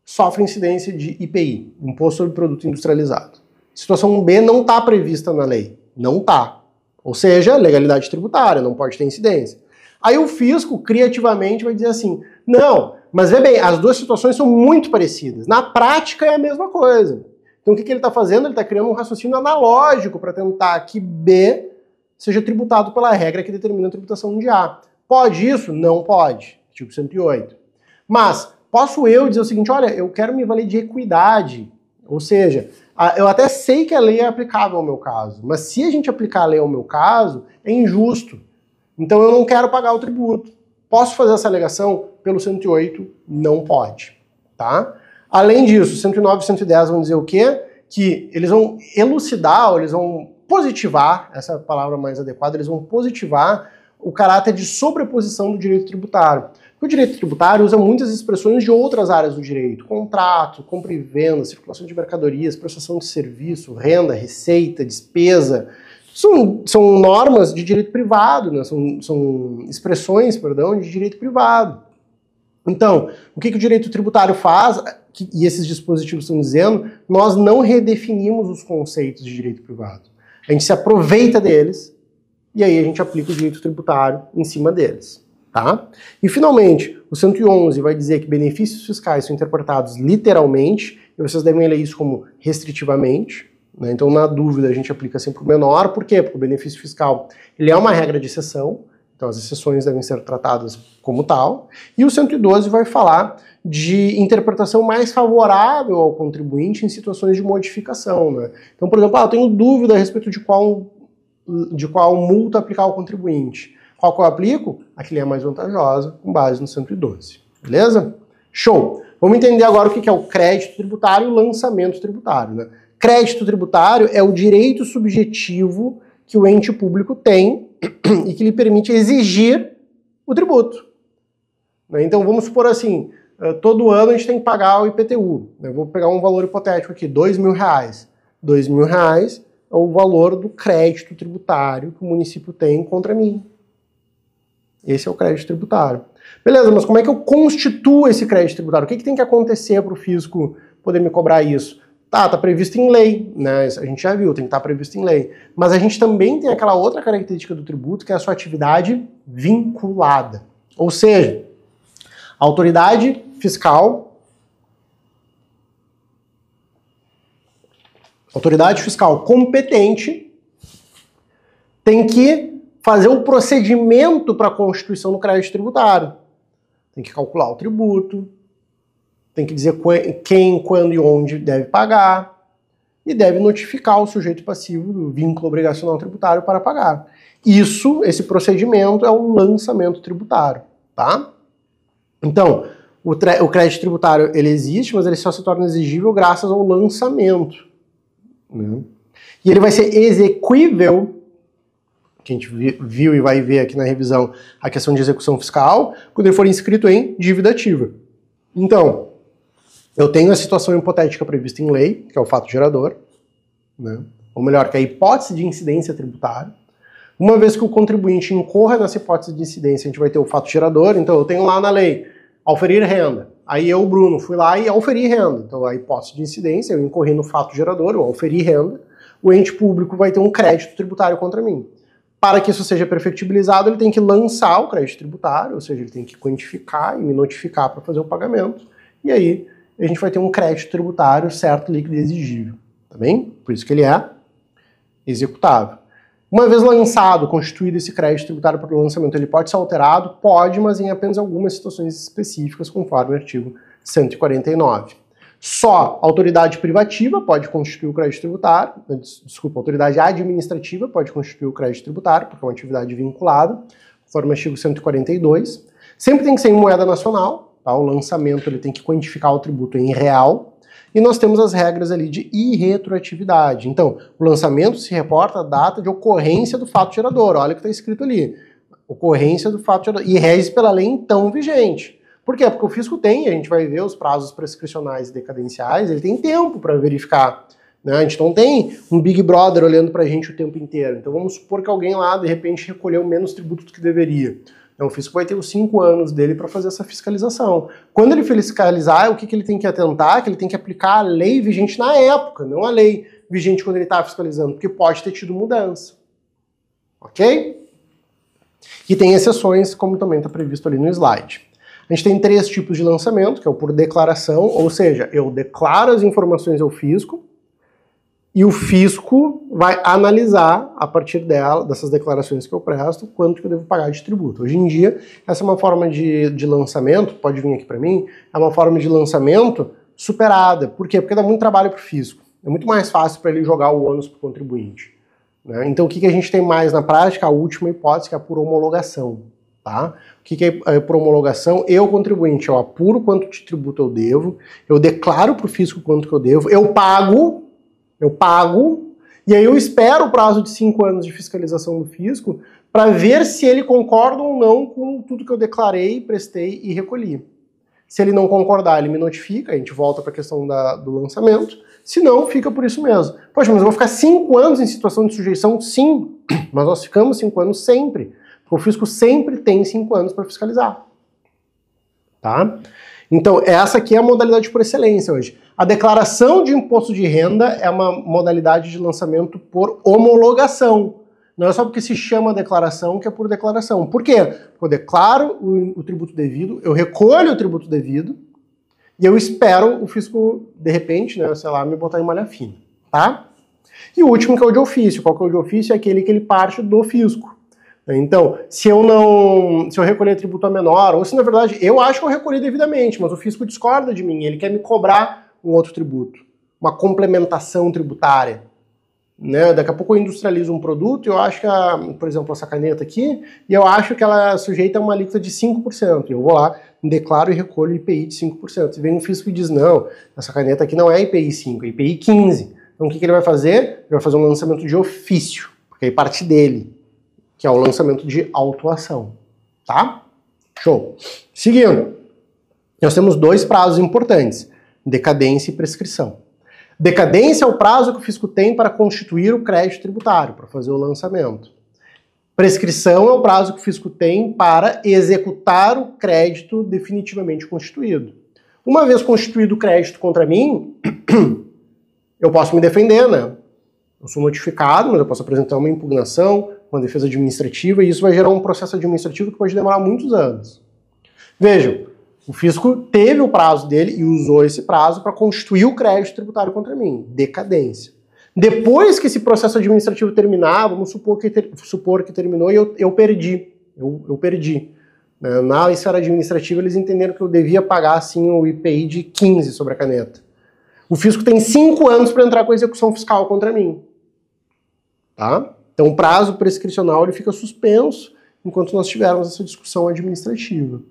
sofre incidência de IPI, Imposto sobre Produto Industrializado. Situação B não está prevista na lei. Não está. Ou seja, legalidade tributária, não pode ter incidência. Aí o fisco, criativamente, vai dizer assim, não, mas vê bem, as duas situações são muito parecidas. Na prática é a mesma coisa. Então o que ele está fazendo? Ele está criando um raciocínio analógico para tentar que B seja tributado pela regra que determina a tributação de A. Pode isso? Não pode. Artigo 108. Mas posso eu dizer o seguinte, olha, eu quero me valer de equidade. Ou seja, eu até sei que a lei é aplicável ao meu caso, mas se a gente aplicar a lei ao meu caso, é injusto. Então eu não quero pagar o tributo. Posso fazer essa alegação? Pelo 108, não pode. Tá? Além disso, 109 e 110 vão dizer o quê? Que eles vão elucidar, ou eles vão positivar, essa é a palavra mais adequada, eles vão positivar o caráter de sobreposição do direito tributário. Porque o direito tributário usa muitas expressões de outras áreas do direito. Contrato, compra e venda, circulação de mercadorias, prestação de serviço, renda, receita, despesa. São normas de direito privado, né? São expressões, perdão, de direito privado. Então, o que o direito tributário faz, e esses dispositivos estão dizendo, nós não redefinimos os conceitos de direito privado. A gente se aproveita deles e aí a gente aplica o direito tributário em cima deles. Tá? E finalmente, o 111 vai dizer que benefícios fiscais são interpretados literalmente, e vocês devem ler isso como restritivamente. Né? Então, na dúvida, a gente aplica sempre o menor. Por quê? Porque o benefício fiscal ele é uma regra de exceção, então as exceções devem ser tratadas como tal. E o 112 vai falar de interpretação mais favorável ao contribuinte em situações de modificação. Né? Então, por exemplo, eu tenho dúvida a respeito de qual multa aplicar ao contribuinte. Qual que eu aplico? A que lhe é mais vantajosa, com base no 112. Beleza? Show! Vamos entender agora o que é o crédito tributário e o lançamento tributário. Né? Crédito tributário é o direito subjetivo que o ente público tem e que lhe permite exigir o tributo. Né? Então vamos supor assim, todo ano a gente tem que pagar o IPTU. Eu vou pegar um valor hipotético aqui, R$2.000. R$2.000 é o valor do crédito tributário que o município tem contra mim. Esse é o crédito tributário. Beleza, mas como é que eu constituo esse crédito tributário? O que tem que acontecer para o fisco poder me cobrar isso? Tá previsto em lei, né? A gente já viu, tem que estar previsto em lei. Mas a gente também tem aquela outra característica do tributo, que é a sua atividade vinculada. Ou seja, a autoridade fiscal competente tem que fazer um procedimento para a constituição do crédito tributário. Tem que calcular o tributo, tem que dizer quem, quando e onde deve pagar, e deve notificar o sujeito passivo do vínculo obrigacional tributário para pagar. Esse procedimento é um lançamento tributário, tá? Então, o crédito tributário ele existe, mas ele só se torna exigível graças ao lançamento. Né? E ele vai ser exequível, que a gente viu e vai ver aqui na revisão a questão de execução fiscal, quando ele for inscrito em dívida ativa. Então, eu tenho a situação hipotética prevista em lei, que é o fato gerador, né? Ou melhor, que é a hipótese de incidência tributária. Uma vez que o contribuinte incorra nessa hipótese de incidência, a gente vai ter o fato gerador, então eu tenho lá na lei, auferir renda. Aí eu, Bruno, fui lá e auferi renda. Então a hipótese de incidência, eu incorri no fato gerador, eu auferi renda, o ente público vai ter um crédito tributário contra mim. Para que isso seja perfectibilizado, ele tem que lançar o crédito tributário, ou seja, ele tem que quantificar e me notificar para fazer o pagamento, e aí a gente vai ter um crédito tributário certo, líquido e exigível, tá bem? Por isso que ele é executável. Uma vez lançado, constituído esse crédito tributário para o lançamento, ele pode ser alterado? Pode, mas em apenas algumas situações específicas, conforme o artigo 149. Só a autoridade privativa pode constituir o crédito tributário, desculpa, a autoridade administrativa pode constituir o crédito tributário, porque é uma atividade vinculada, conforme o artigo 142. Sempre tem que ser em moeda nacional, tá? O lançamento ele tem que quantificar o tributo em real, e nós temos as regras ali de irretroatividade. Então, o lançamento se reporta à data de ocorrência do fato gerador, olha o que está escrito ali, ocorrência do fato gerador, e rege pela lei então vigente. Por quê? Porque o fisco tem, a gente vai ver os prazos prescricionais e decadenciais, ele tem tempo para verificar. Né? A gente não tem um Big Brother olhando para a gente o tempo inteiro. Então vamos supor que alguém lá, de repente, recolheu menos tributo do que deveria. Então o fisco vai ter os 5 anos dele para fazer essa fiscalização. Quando ele fiscalizar, o que ele tem que atentar? Que ele tem que aplicar a lei vigente na época, não a lei vigente quando ele está fiscalizando, porque pode ter tido mudança. Ok? E tem exceções, como também está previsto ali no slide. A gente tem 3 tipos de lançamento, que é o por declaração, ou seja, eu declaro as informações ao fisco, e o fisco vai analisar, a partir dessas declarações que eu presto, quanto que eu devo pagar de tributo. Hoje em dia, essa é uma forma de lançamento, pode vir aqui para mim, é uma forma de lançamento superada. Por quê? Porque dá muito trabalho para o fisco. É muito mais fácil para ele jogar o ônus para o contribuinte. Né? Então, o que a gente tem mais na prática? A última hipótese, que é a por homologação. Tá? O que é por homologação? Eu, contribuinte, eu apuro quanto de tributo eu devo, eu declaro para o fisco quanto que eu devo, eu pago, e aí eu espero o prazo de 5 anos de fiscalização do fisco para ver se ele concorda ou não com tudo que eu declarei, prestei e recolhi. Se ele não concordar, ele me notifica, a gente volta para a questão do lançamento, se não, fica por isso mesmo. Poxa, mas eu vou ficar 5 anos em situação de sujeição? Sim, mas nós ficamos 5 anos sempre. O fisco sempre tem 5 anos para fiscalizar. Tá? Então, essa aqui é a modalidade por excelência hoje. A declaração de imposto de renda é uma modalidade de lançamento por homologação. Não é só porque se chama declaração que é por declaração. Por quê? Porque eu declaro o tributo devido, eu recolho o tributo devido e eu espero o fisco, de repente, né, sei lá, me botar em malha fina. Tá? E o último, que é o de ofício. Qual que é o de ofício? É aquele que ele parte do fisco. Então, se eu recolher tributo a menor, ou se na verdade eu acho que eu recolhi devidamente, mas o fisco discorda de mim, ele quer me cobrar um outro tributo, uma complementação tributária. Né? Daqui a pouco eu industrializo um produto e eu acho que, por exemplo, essa caneta aqui, e eu acho que ela é sujeita a uma alíquota de 5%. E eu vou lá, declaro e recolho IPI de 5%. E vem um fisco e diz, não, essa caneta aqui não é IPI 5, é IPI 15. Então o que ele vai fazer? Ele vai fazer um lançamento de ofício, porque aí parte dele, que é o lançamento de autuação, tá? Show. Seguindo, nós temos 2 prazos importantes, decadência e prescrição. Decadência é o prazo que o fisco tem para constituir o crédito tributário, para fazer o lançamento. Prescrição é o prazo que o fisco tem para executar o crédito definitivamente constituído. Uma vez constituído o crédito contra mim, eu posso me defender, né? Eu sou notificado, mas eu posso apresentar uma impugnação, uma defesa administrativa, e isso vai gerar um processo administrativo que pode demorar muitos anos. Vejam, o fisco teve o prazo dele e usou esse prazo para constituir o crédito tributário contra mim, decadência. Depois que esse processo administrativo terminar, vamos supor que terminou e eu perdi. Eu perdi. Na esfera administrativa, eles entenderam que eu devia pagar, assim, o IPI de 15 sobre a caneta. O fisco tem 5 anos para entrar com a execução fiscal contra mim. Tá? Então o prazo prescricional ele fica suspenso enquanto nós tivermos essa discussão administrativa.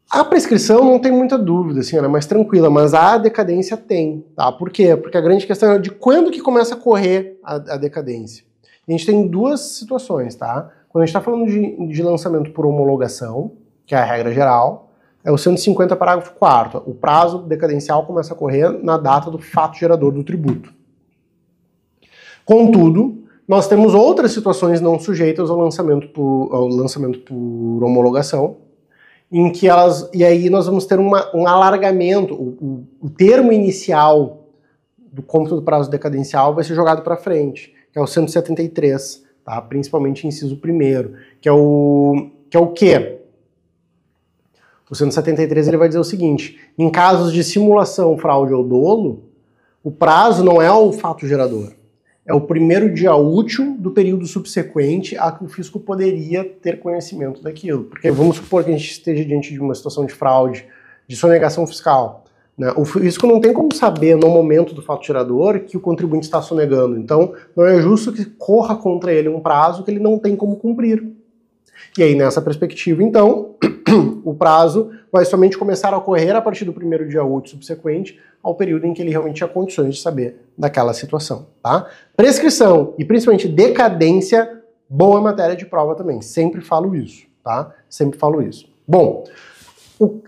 A prescrição não tem muita dúvida, assim, ela é mais tranquila, mas a decadência tem. Tá? Por quê? Porque a grande questão é de quando que começa a correr a decadência. E a gente tem 2 situações. Tá? Quando a gente está falando de lançamento por homologação, que é a regra geral, é o 150 parágrafo 4º. O prazo decadencial começa a correr na data do fato gerador do tributo. Contudo, nós temos outras situações não sujeitas ao lançamento por homologação, em que e aí nós vamos ter um alargamento, o termo inicial do cômputo do prazo decadencial vai ser jogado para frente, que é o 173, tá? Principalmente inciso 1º, que é o quê? O 173 ele vai dizer o seguinte, em casos de simulação, fraude ou dolo, o prazo não é o fato gerador, é o primeiro dia útil do período subsequente a que o fisco poderia ter conhecimento daquilo. Porque vamos supor que a gente esteja diante de uma situação de fraude, de sonegação fiscal. Né? O fisco não tem como saber no momento do fato gerador que o contribuinte está sonegando. Então, não é justo que corra contra ele um prazo que ele não tem como cumprir. E aí, nessa perspectiva, então, o prazo vai somente começar a ocorrer a partir do primeiro dia útil subsequente ao período em que ele realmente tinha condições de saber daquela situação. Tá? Prescrição e principalmente decadência, boa matéria de prova também. Sempre falo isso. Tá? Sempre falo isso. Bom,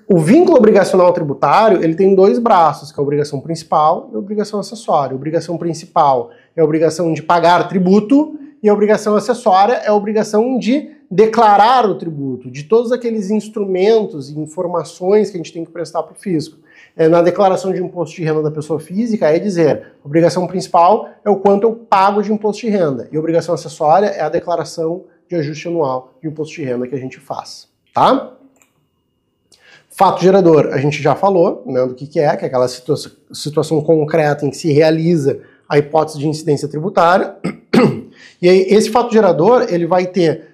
O vínculo obrigacional tributário, ele tem dois braços, que é a obrigação principal e a obrigação acessória. A obrigação principal é a obrigação de pagar tributo e a obrigação acessória é a obrigação de declarar o tributo, de todos aqueles instrumentos e informações que a gente tem que prestar para o fisco. Na declaração de imposto de renda da pessoa física é dizer, a obrigação principal é o quanto eu pago de imposto de renda e a obrigação acessória é a declaração de ajuste anual de imposto de renda que a gente faz, tá? Fato gerador, a gente já falou, né, do que é aquela situação concreta em que se realiza a hipótese de incidência tributária. E aí, esse fato gerador, ele vai ter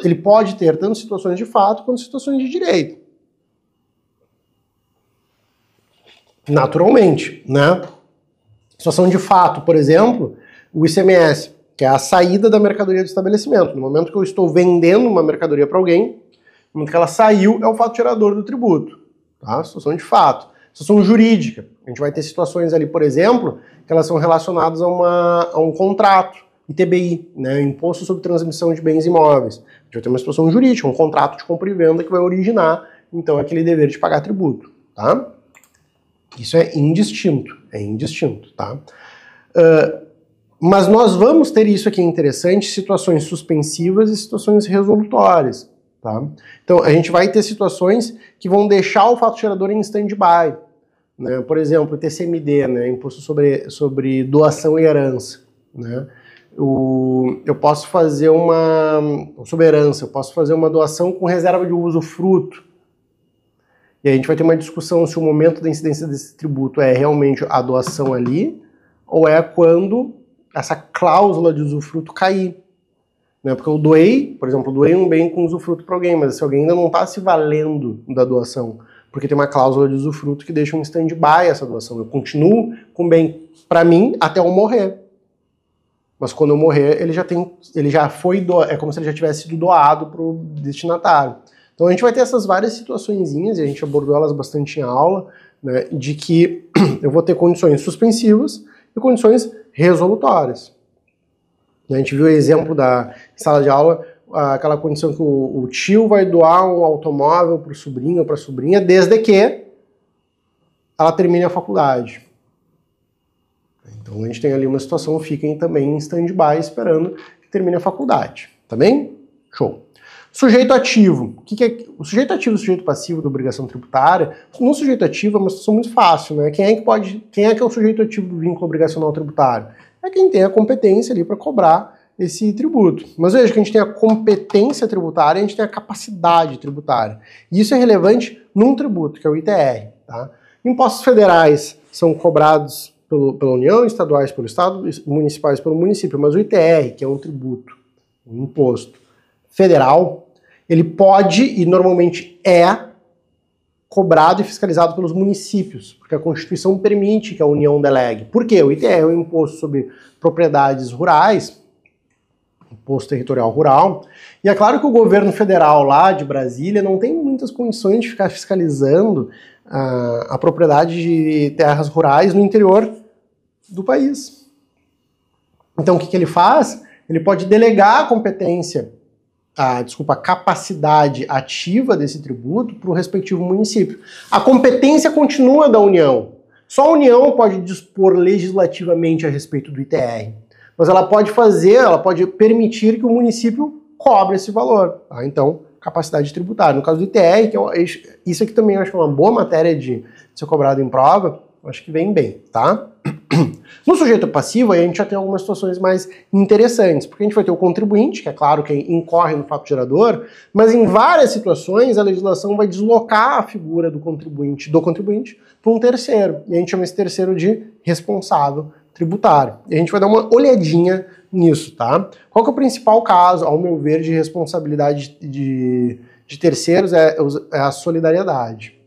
ele pode ter tanto situações de fato quanto situações de direito. Naturalmente, né? Situação de fato, por exemplo, o ICMS, que é a saída da mercadoria do estabelecimento. No momento que eu estou vendendo uma mercadoria para alguém, no momento que ela saiu, é o fato gerador do tributo. Tá? Situação de fato. Situação jurídica. A gente vai ter situações ali, por exemplo, que elas são relacionadas a um contrato, ITBI, né? Imposto sobre Transmissão de Bens Imóveis. A gente vai ter uma situação jurídica, um contrato de compra e venda que vai originar, então, aquele dever de pagar tributo. Tá? Isso é indistinto, tá? Mas nós vamos ter isso aqui interessante, situações suspensivas e situações resolutórias. Tá? Então, a gente vai ter situações que vão deixar o fato gerador em stand-by. Né? Por exemplo, o TCMD, né? Imposto sobre doação e herança. Né? Eu posso fazer sobre herança, eu posso fazer uma doação com reserva de usufruto. E a gente vai ter uma discussão se o momento da incidência desse tributo é realmente a doação ali, ou é quando essa cláusula de usufruto cair. Né? Porque eu doei, por exemplo, doei um bem com usufruto para alguém, mas esse alguém ainda não está se valendo da doação, porque tem uma cláusula de usufruto que deixa um stand-by essa doação. Eu continuo com o bem para mim até eu morrer. Mas quando eu morrer, ele já foi doado, é como se ele já tivesse sido doado para o destinatário. Então a gente vai ter essas várias situaçõezinhas, e a gente abordou elas bastante em aula, né, de que eu vou ter condições suspensivas e condições resolutórias. A gente viu o exemplo da sala de aula, aquela condição que o tio vai doar um automóvel para o sobrinho ou para a sobrinha, desde que ela termine a faculdade. Então a gente tem ali uma situação, fiquem também em stand-by esperando que termine a faculdade. Tá bem? Show. Sujeito ativo. O que é o sujeito ativo e o sujeito passivo da obrigação tributária? No sujeito ativo é uma situação muito fácil, né? Quem é que é o sujeito ativo do vínculo obrigacional tributário? É quem tem a competência ali para cobrar esse tributo. Mas veja que a gente tem a competência tributária e a gente tem a capacidade tributária. E isso é relevante num tributo, que é o ITR. Tá? Impostos federais são cobrados pela União, estaduais pelo Estado, municipais pelo município, mas o ITR, que é um tributo, um imposto federal, ele pode e normalmente é cobrado e fiscalizado pelos municípios, porque a Constituição permite que a União delegue. Por quê? O ITR é um imposto sobre propriedades rurais, imposto territorial rural, e é claro que o governo federal lá de Brasília não tem muitas condições de ficar fiscalizando a propriedade de terras rurais no interior do país. Então o que ele faz? Ele pode delegar a competência, a capacidade ativa desse tributo para o respectivo município. A competência continua da União. Só a União pode dispor legislativamente a respeito do ITR. Mas ela pode permitir que o município cobre esse valor. Tá? Então, capacidade tributária. No caso do ITR, isso aqui também eu acho que é uma boa matéria de ser cobrado em prova, acho que vem bem, tá? No sujeito passivo, aí a gente já tem algumas situações mais interessantes, porque a gente vai ter o contribuinte, que é claro que incorre no fato gerador, mas em várias situações a legislação vai deslocar a figura do contribuinte para um terceiro, e a gente chama esse terceiro de responsável tributário. E a gente vai dar uma olhadinha nisso, tá? Qual que é o principal caso, ao meu ver, de responsabilidade de terceiros é a solidariedade,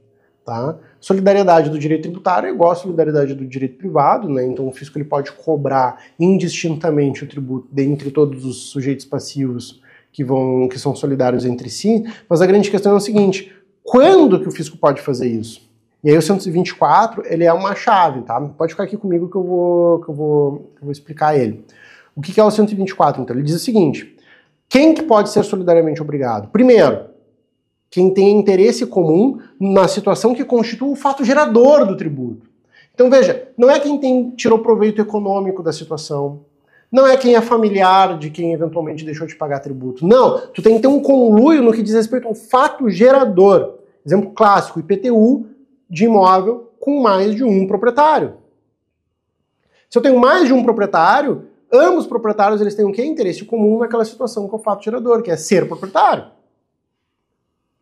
tá? Solidariedade do direito tributário é igual a solidariedade do direito privado, né? Então o fisco ele pode cobrar indistintamente o tributo dentre todos os sujeitos passivos que são solidários entre si, mas a grande questão é o seguinte: quando que o fisco pode fazer isso? E aí o 124, ele é uma chave, tá? Pode ficar aqui comigo que eu vou explicar ele. O que é o 124, então? Ele diz o seguinte: quem que pode ser solidariamente obrigado? Primeiro, quem tem interesse comum na situação que constitui o fato gerador do tributo. Então veja, não é quem tirou proveito econômico da situação, não é quem é familiar de quem eventualmente deixou de pagar tributo. Não, tu tem que ter um conluio no que diz respeito ao fato gerador. Exemplo clássico, IPTU de imóvel com mais de um proprietário. Se eu tenho mais de um proprietário, ambos os proprietários eles têm o quê? Interesse comum naquela situação com o fato gerador, que é ser proprietário.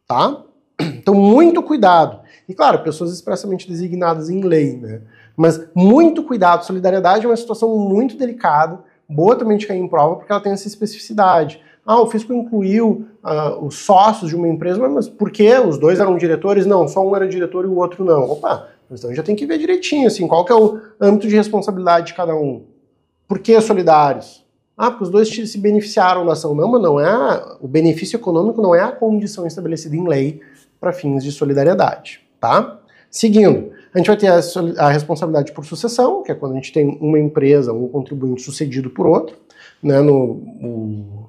Tá? Então, muito cuidado. E, claro, pessoas expressamente designadas em lei, né? Mas muito cuidado. Solidariedade é uma situação muito delicada, boa também de cair em prova, porque ela tem essa especificidade. Ah, o fisco incluiu os sócios de uma empresa, mas por quê? Os dois eram diretores? Não, só um era diretor e o outro não. Opa, então já tem que ver direitinho, assim, qual que é o âmbito de responsabilidade de cada um. Por que solidários? Ah, porque os dois se beneficiaram da ação. Não, mas não é, o benefício econômico não é a condição estabelecida em lei para fins de solidariedade, tá? Seguindo, a gente vai ter a responsabilidade por sucessão, que é quando a gente tem uma empresa, um contribuinte sucedido por outro, né, o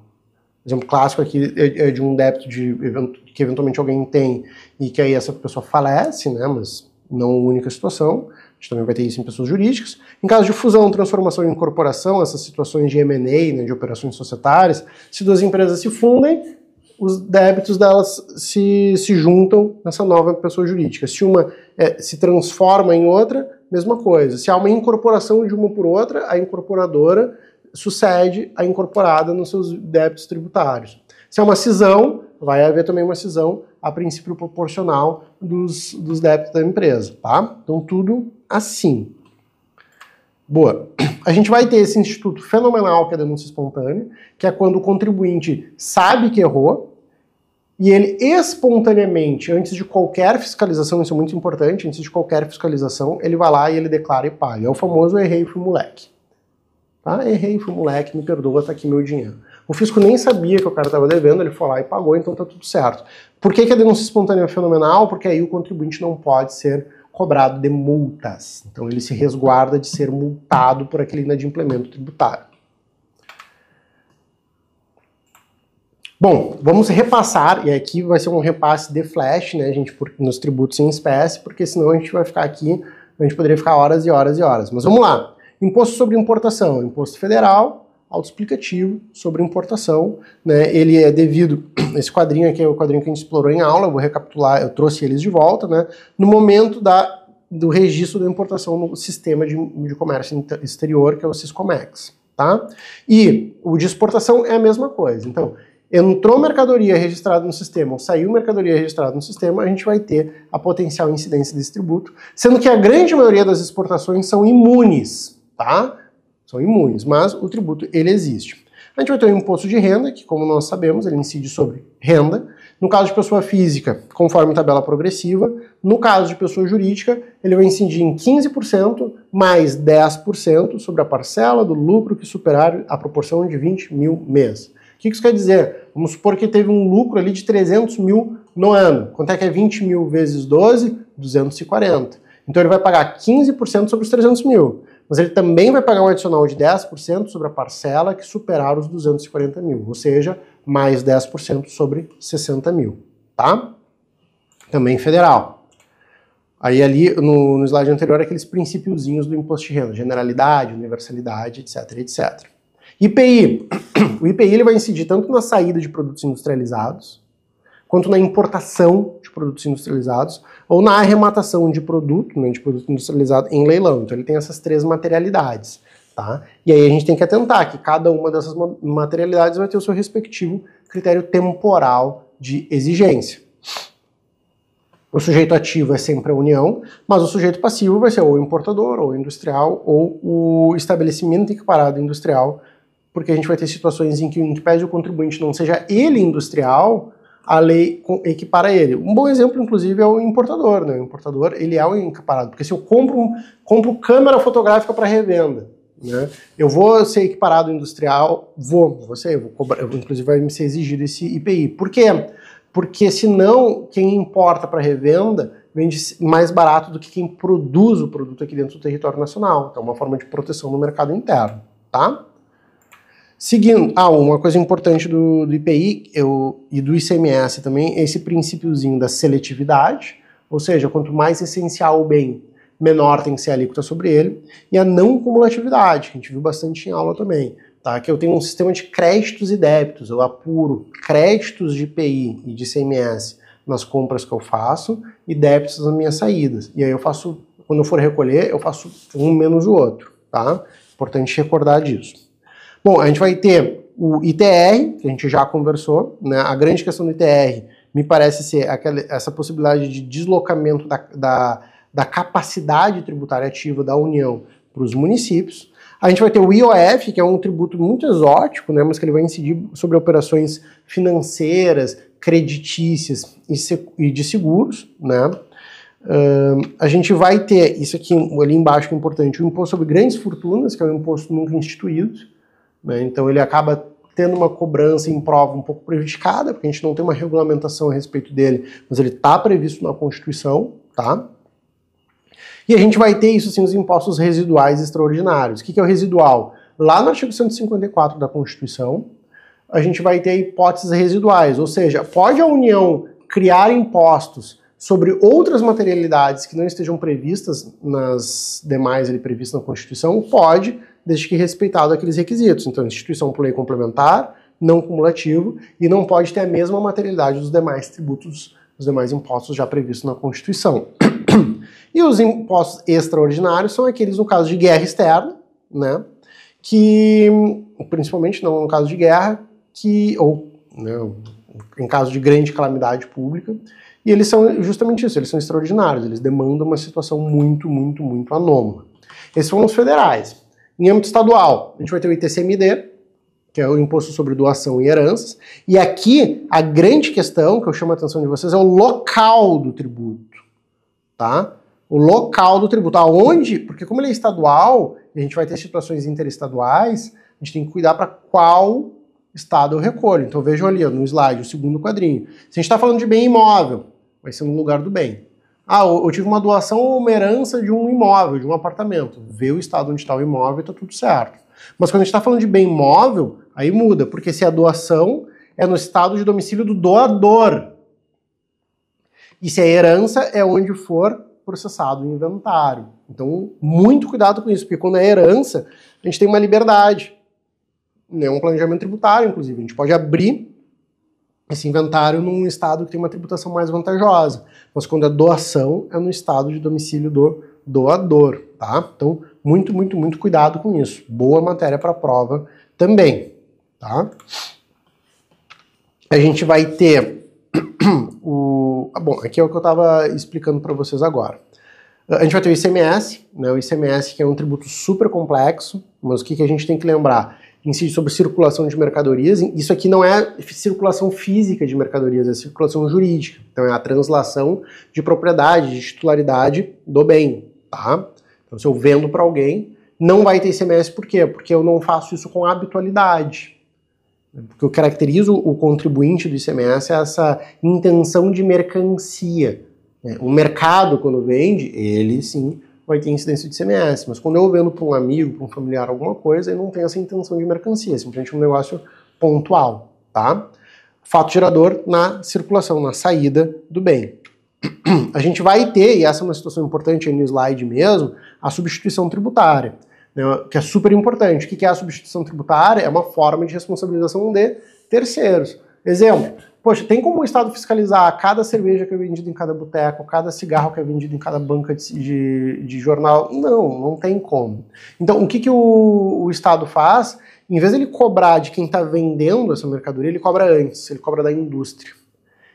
exemplo clássico aqui é de um débito que eventualmente alguém tem e que aí essa pessoa falece, né, mas não a única situação. A gente também vai ter isso em pessoas jurídicas. Em caso de fusão, transformação e incorporação, essas situações de M&A, né, de operações societárias, se duas empresas se fundem, os débitos delas se juntam nessa nova pessoa jurídica. Se uma se transforma em outra, mesma coisa. Se há uma incorporação de uma por outra, a incorporadora sucede a incorporada nos seus débitos tributários. Se é uma cisão, vai haver também uma cisão a princípio proporcional dos débitos da empresa, tá? Então tudo assim. Boa. A gente vai ter esse instituto fenomenal que é a denúncia espontânea, que é quando o contribuinte sabe que errou e ele espontaneamente, antes de qualquer fiscalização, isso é muito importante, antes de qualquer fiscalização, ele vai lá e ele declara e paga. É o famoso errei, fui moleque. Tá? Errei, fui moleque, me perdoa, tá aqui meu dinheiro. O fisco nem sabia que o cara estava devendo, ele foi lá e pagou, então tá tudo certo. Por que a denúncia espontânea é fenomenal? Porque aí o contribuinte não pode ser cobrado de multas. Então ele se resguarda de ser multado por aquele inadimplemento tributário. Bom, vamos repassar, e aqui vai ser um repasse de flash, né, gente, nos tributos em espécie, porque senão a gente vai ficar aqui, a gente poderia ficar horas e horas e horas. Mas vamos lá. Imposto sobre importação, imposto federal, autoexplicativo sobre importação, né, ele é devido, esse quadrinho aqui é o quadrinho que a gente explorou em aula, eu vou recapitular, eu trouxe eles de volta, né, no momento do registro da importação no sistema de comércio exterior, que é o Siscomex, tá? E o de exportação é a mesma coisa, então, entrou mercadoria registrada no sistema ou saiu mercadoria registrada no sistema, a gente vai ter a potencial incidência desse tributo, sendo que a grande maioria das exportações são imunes, tá? São imunes, mas o tributo, ele existe. A gente vai ter o imposto de renda, que como nós sabemos, ele incide sobre renda. No caso de pessoa física, conforme tabela progressiva. No caso de pessoa jurídica, ele vai incidir em 15% mais 10% sobre a parcela do lucro que superar a proporção de 20 mil mês. O que isso quer dizer? Vamos supor que teve um lucro ali de 300 mil no ano. Quanto é que é 20 mil vezes 12? 240. Então ele vai pagar 15% sobre os 300 mil. Mas ele também vai pagar um adicional de 10% sobre a parcela que superar os 240 mil. Ou seja, mais 10% sobre 60 mil. Tá? Também federal. Aí ali no slide anterior, aqueles princípiozinhos do imposto de renda. Generalidade, universalidade, etc, etc. IPI. O IPI ele vai incidir tanto na saída de produtos industrializados, quanto na importação de produtos industrializados, ou na arrematação de produto, né, de produto industrializado em leilão. Então ele tem essas três materialidades. Tá? E aí a gente tem que atentar que cada uma dessas materialidades vai ter o seu respectivo critério temporal de exigência. O sujeito ativo é sempre a União, mas o sujeito passivo vai ser ou o importador, ou o industrial, ou o estabelecimento equiparado industrial, porque a gente vai ter situações em que pese o contribuinte não seja ele industrial, a lei equipara ele. Um bom exemplo, inclusive, é o importador. Né? O importador, ele é o equiparado, porque se eu compro câmera fotográfica para revenda, né? Eu vou ser equiparado industrial, vou cobrar, inclusive vai me ser exigido esse IPI. Por quê? Porque senão quem importa para revenda vende mais barato do que quem produz o produto aqui dentro do território nacional. Então é uma forma de proteção no mercado interno, tá? Seguindo, uma coisa importante do IPI e do ICMS também é esse princípiozinho da seletividade, ou seja, quanto mais essencial o bem, menor tem que ser a alíquota sobre ele, e a não cumulatividade, que a gente viu bastante em aula também, tá? Que eu tenho um sistema de créditos e débitos, eu apuro créditos de IPI e de ICMS nas compras que eu faço e débitos nas minhas saídas. E aí eu faço, quando eu for recolher, eu faço um menos o outro, tá? Importante recordar disso. Bom, a gente vai ter o ITR, que a gente já conversou, né? A grande questão do ITR me parece ser essa possibilidade de deslocamento da capacidade tributária ativa da União para os municípios. A gente vai ter o IOF, que é um tributo muito exótico, né? Mas que ele vai incidir sobre operações financeiras, creditícias e de seguros, né? A gente vai ter, isso aqui ali embaixo que é importante, o imposto sobre grandes fortunas, que é um imposto nunca instituído, né? Então ele acaba tendo uma cobrança em prova um pouco prejudicada, porque a gente não tem uma regulamentação a respeito dele, mas ele está previsto na Constituição, tá? E a gente vai ter isso sim, os impostos residuais extraordinários. O que é o residual? Lá no artigo 154 da Constituição, a gente vai ter hipóteses residuais, ou seja, pode a União criar impostos sobre outras materialidades que não estejam previstas nas demais previstas na Constituição? Pode, desde que respeitado aqueles requisitos. Então, instituição por lei complementar, não cumulativo, e não pode ter a mesma materialidade dos demais tributos, dos demais impostos já previstos na Constituição. E os impostos extraordinários são aqueles no caso de guerra externa, né, que, principalmente não no caso de guerra, ou né, em caso de grande calamidade pública, e eles são justamente isso, eles são extraordinários, eles demandam uma situação muito, muito, muito anômala. Esses são os federais. Em âmbito estadual, a gente vai ter o ITCMD, que é o Imposto sobre Doação e Heranças, e aqui a grande questão que eu chamo a atenção de vocês é o local do tributo, tá? O local do tributo, aonde, porque como ele é estadual, e a gente vai ter situações interestaduais, a gente tem que cuidar para qual estado eu recolho. Então vejam ali, ó, no slide, o segundo quadrinho. Se a gente está falando de bem imóvel, vai ser no lugar do bem. Eu tive uma doação ou uma herança de um imóvel, de um apartamento. Vê o estado onde está o imóvel e está tudo certo. Mas quando a gente está falando de bem imóvel, aí muda, porque se a doação é no estado de domicílio do doador. E se a herança é onde for processado o inventário. Então, muito cuidado com isso, porque quando é herança, a gente tem uma liberdade. Né, um planejamento tributário, inclusive. A gente pode abrir esse inventário num estado que tem uma tributação mais vantajosa. Mas quando é doação, é no estado de domicílio do doador, tá? Então, muito, muito, muito cuidado com isso. Boa matéria para prova também, tá? A gente vai ter bom, aqui é o que eu estava explicando para vocês agora. A gente vai ter o ICMS, né? O ICMS que é um tributo super complexo, mas o que a gente tem que lembrar? Incide sobre circulação de mercadorias. Isso aqui não é circulação física de mercadorias, é circulação jurídica. Então é a translação de propriedade, de titularidade do bem, tá? Então se eu vendo para alguém, não vai ter ICMS, por quê? Porque eu não faço isso com habitualidade. Porque eu caracterizo o contribuinte do ICMS é essa intenção de mercancia. O mercado, quando vende, ele sim vai ter incidência de ICMS, mas quando eu vendo para um amigo, para um familiar, alguma coisa, ele não tem essa intenção de mercancia, é simplesmente um negócio pontual, tá? Fato gerador na circulação, na saída do bem. A gente vai ter, e essa é uma situação importante aí no slide mesmo, a substituição tributária, né, que é super importante. O que é a substituição tributária? É uma forma de responsabilização de terceiros. Exemplo, poxa, tem como o Estado fiscalizar cada cerveja que é vendida em cada boteco, cada cigarro que é vendido em cada banca de jornal? Não, não tem como. Então, o que o Estado faz? Em vez de ele cobrar de quem está vendendo essa mercadoria, ele cobra antes, ele cobra da indústria.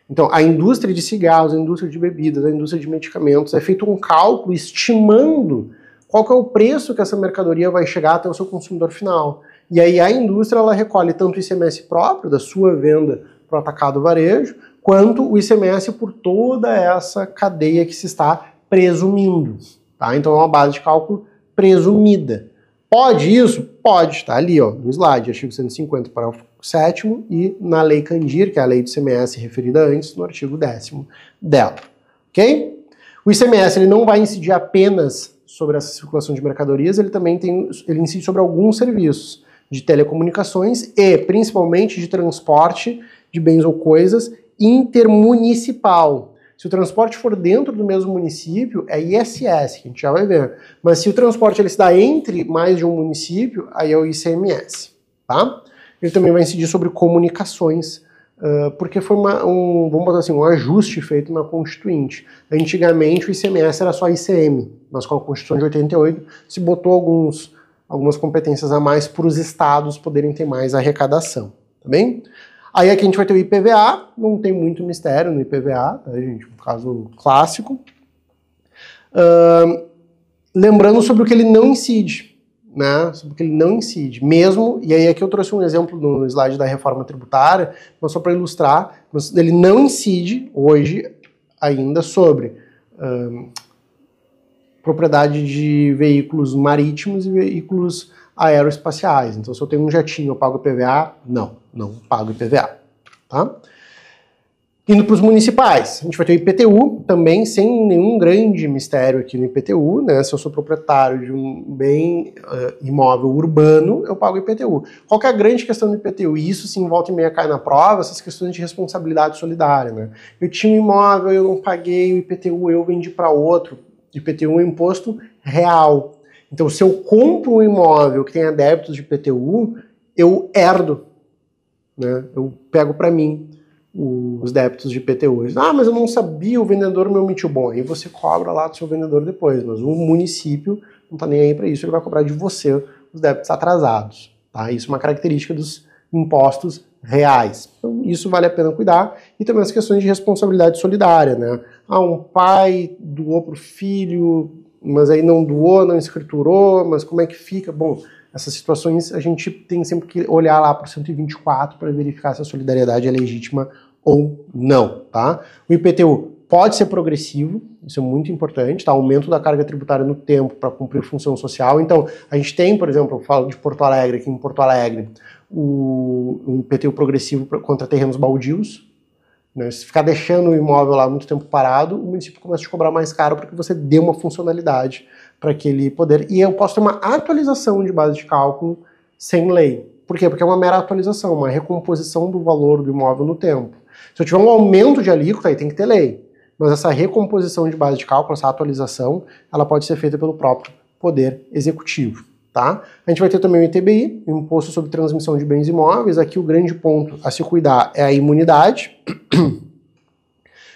Então, a indústria de cigarros, a indústria de bebidas, a indústria de medicamentos, é feito um cálculo estimando qual que é o preço que essa mercadoria vai chegar até o seu consumidor final. E aí a indústria ela recolhe tanto o ICMS próprio da sua venda para o atacado varejo, quanto o ICMS por toda essa cadeia que se está presumindo. Tá? Então é uma base de cálculo presumida. Pode isso? Pode, está ali ó, no slide, artigo 150, parágrafo 7º, e na lei Candir, que é a lei do ICMS referida antes, no artigo 10º dela. Ok? O ICMS ele não vai incidir apenas sobre essa circulação de mercadorias, ele também incide sobre alguns serviços. de telecomunicações e, principalmente, de transporte de bens ou coisas intermunicipal. Se o transporte for dentro do mesmo município, é ISS, que a gente já vai ver. Mas se o transporte ele se dá entre mais de um município, aí é o ICMS, tá? Ele também vai incidir sobre comunicações, porque foi vamos botar assim, um ajuste feito na Constituinte. Antigamente o ICMS era só ICM, mas com a Constituição de 88 se botou algumas competências a mais para os estados poderem ter mais arrecadação, tá bem? Aí aqui a gente vai ter o IPVA, não tem muito mistério no IPVA, tá, gente? Um caso clássico. Lembrando sobre o que ele não incide, né? Sobre o que ele não incide, mesmo, e aí aqui eu trouxe um exemplo no slide da reforma tributária, mas só para ilustrar, mas ele não incide hoje ainda sobre propriedade de veículos marítimos e veículos aeroespaciais. Então, se eu tenho um jatinho, eu pago IPVA? Não pago IPVA, tá? Indo para os municipais, a gente vai ter o IPTU, também sem nenhum grande mistério aqui no IPTU, né? Se eu sou proprietário de um bem imóvel urbano, eu pago IPTU. Qual que é a grande questão do IPTU? E isso sim, volta e meia cai na prova, essas questões de responsabilidade solidária, né? Eu tinha um imóvel, eu não paguei o IPTU, eu vendi para outro. IPTU é um imposto real. Então, se eu compro um imóvel que tenha débitos de IPTU, eu herdo, né? Eu pego para mim os débitos de IPTU. Ah, mas eu não sabia, o vendedor me omitiu. Bom, aí você cobra lá do seu vendedor depois, mas o município não está nem aí para isso, ele vai cobrar de você os débitos atrasados, tá? Isso é uma característica dos impostos reais. Então, isso vale a pena cuidar. E também as questões de responsabilidade solidária, né? Ah, um pai doou para o filho, mas aí não doou, não escriturou, mas como é que fica? Bom, essas situações a gente tem sempre que olhar lá para o 124 para verificar se a solidariedade é legítima ou não, tá? O IPTU pode ser progressivo, isso é muito importante, tá? Aumento da carga tributária no tempo para cumprir função social. Então, a gente tem, por exemplo, eu falo de Porto Alegre, aqui em Porto Alegre, o IPTU progressivo contra terrenos baldios, né? Se ficar deixando o imóvel lá muito tempo parado, o município começa a te cobrar mais caro porque você deu uma funcionalidade para aquele poder. E eu posso ter uma atualização de base de cálculo sem lei. Por quê? Porque é uma mera atualização, uma recomposição do valor do imóvel no tempo. Se eu tiver um aumento de alíquota, aí tem que ter lei. Mas essa recomposição de base de cálculo, essa atualização, ela pode ser feita pelo próprio Poder Executivo, tá? A gente vai ter também o ITBI, Imposto sobre Transmissão de Bens Imóveis. Aqui o grande ponto a se cuidar é a imunidade. O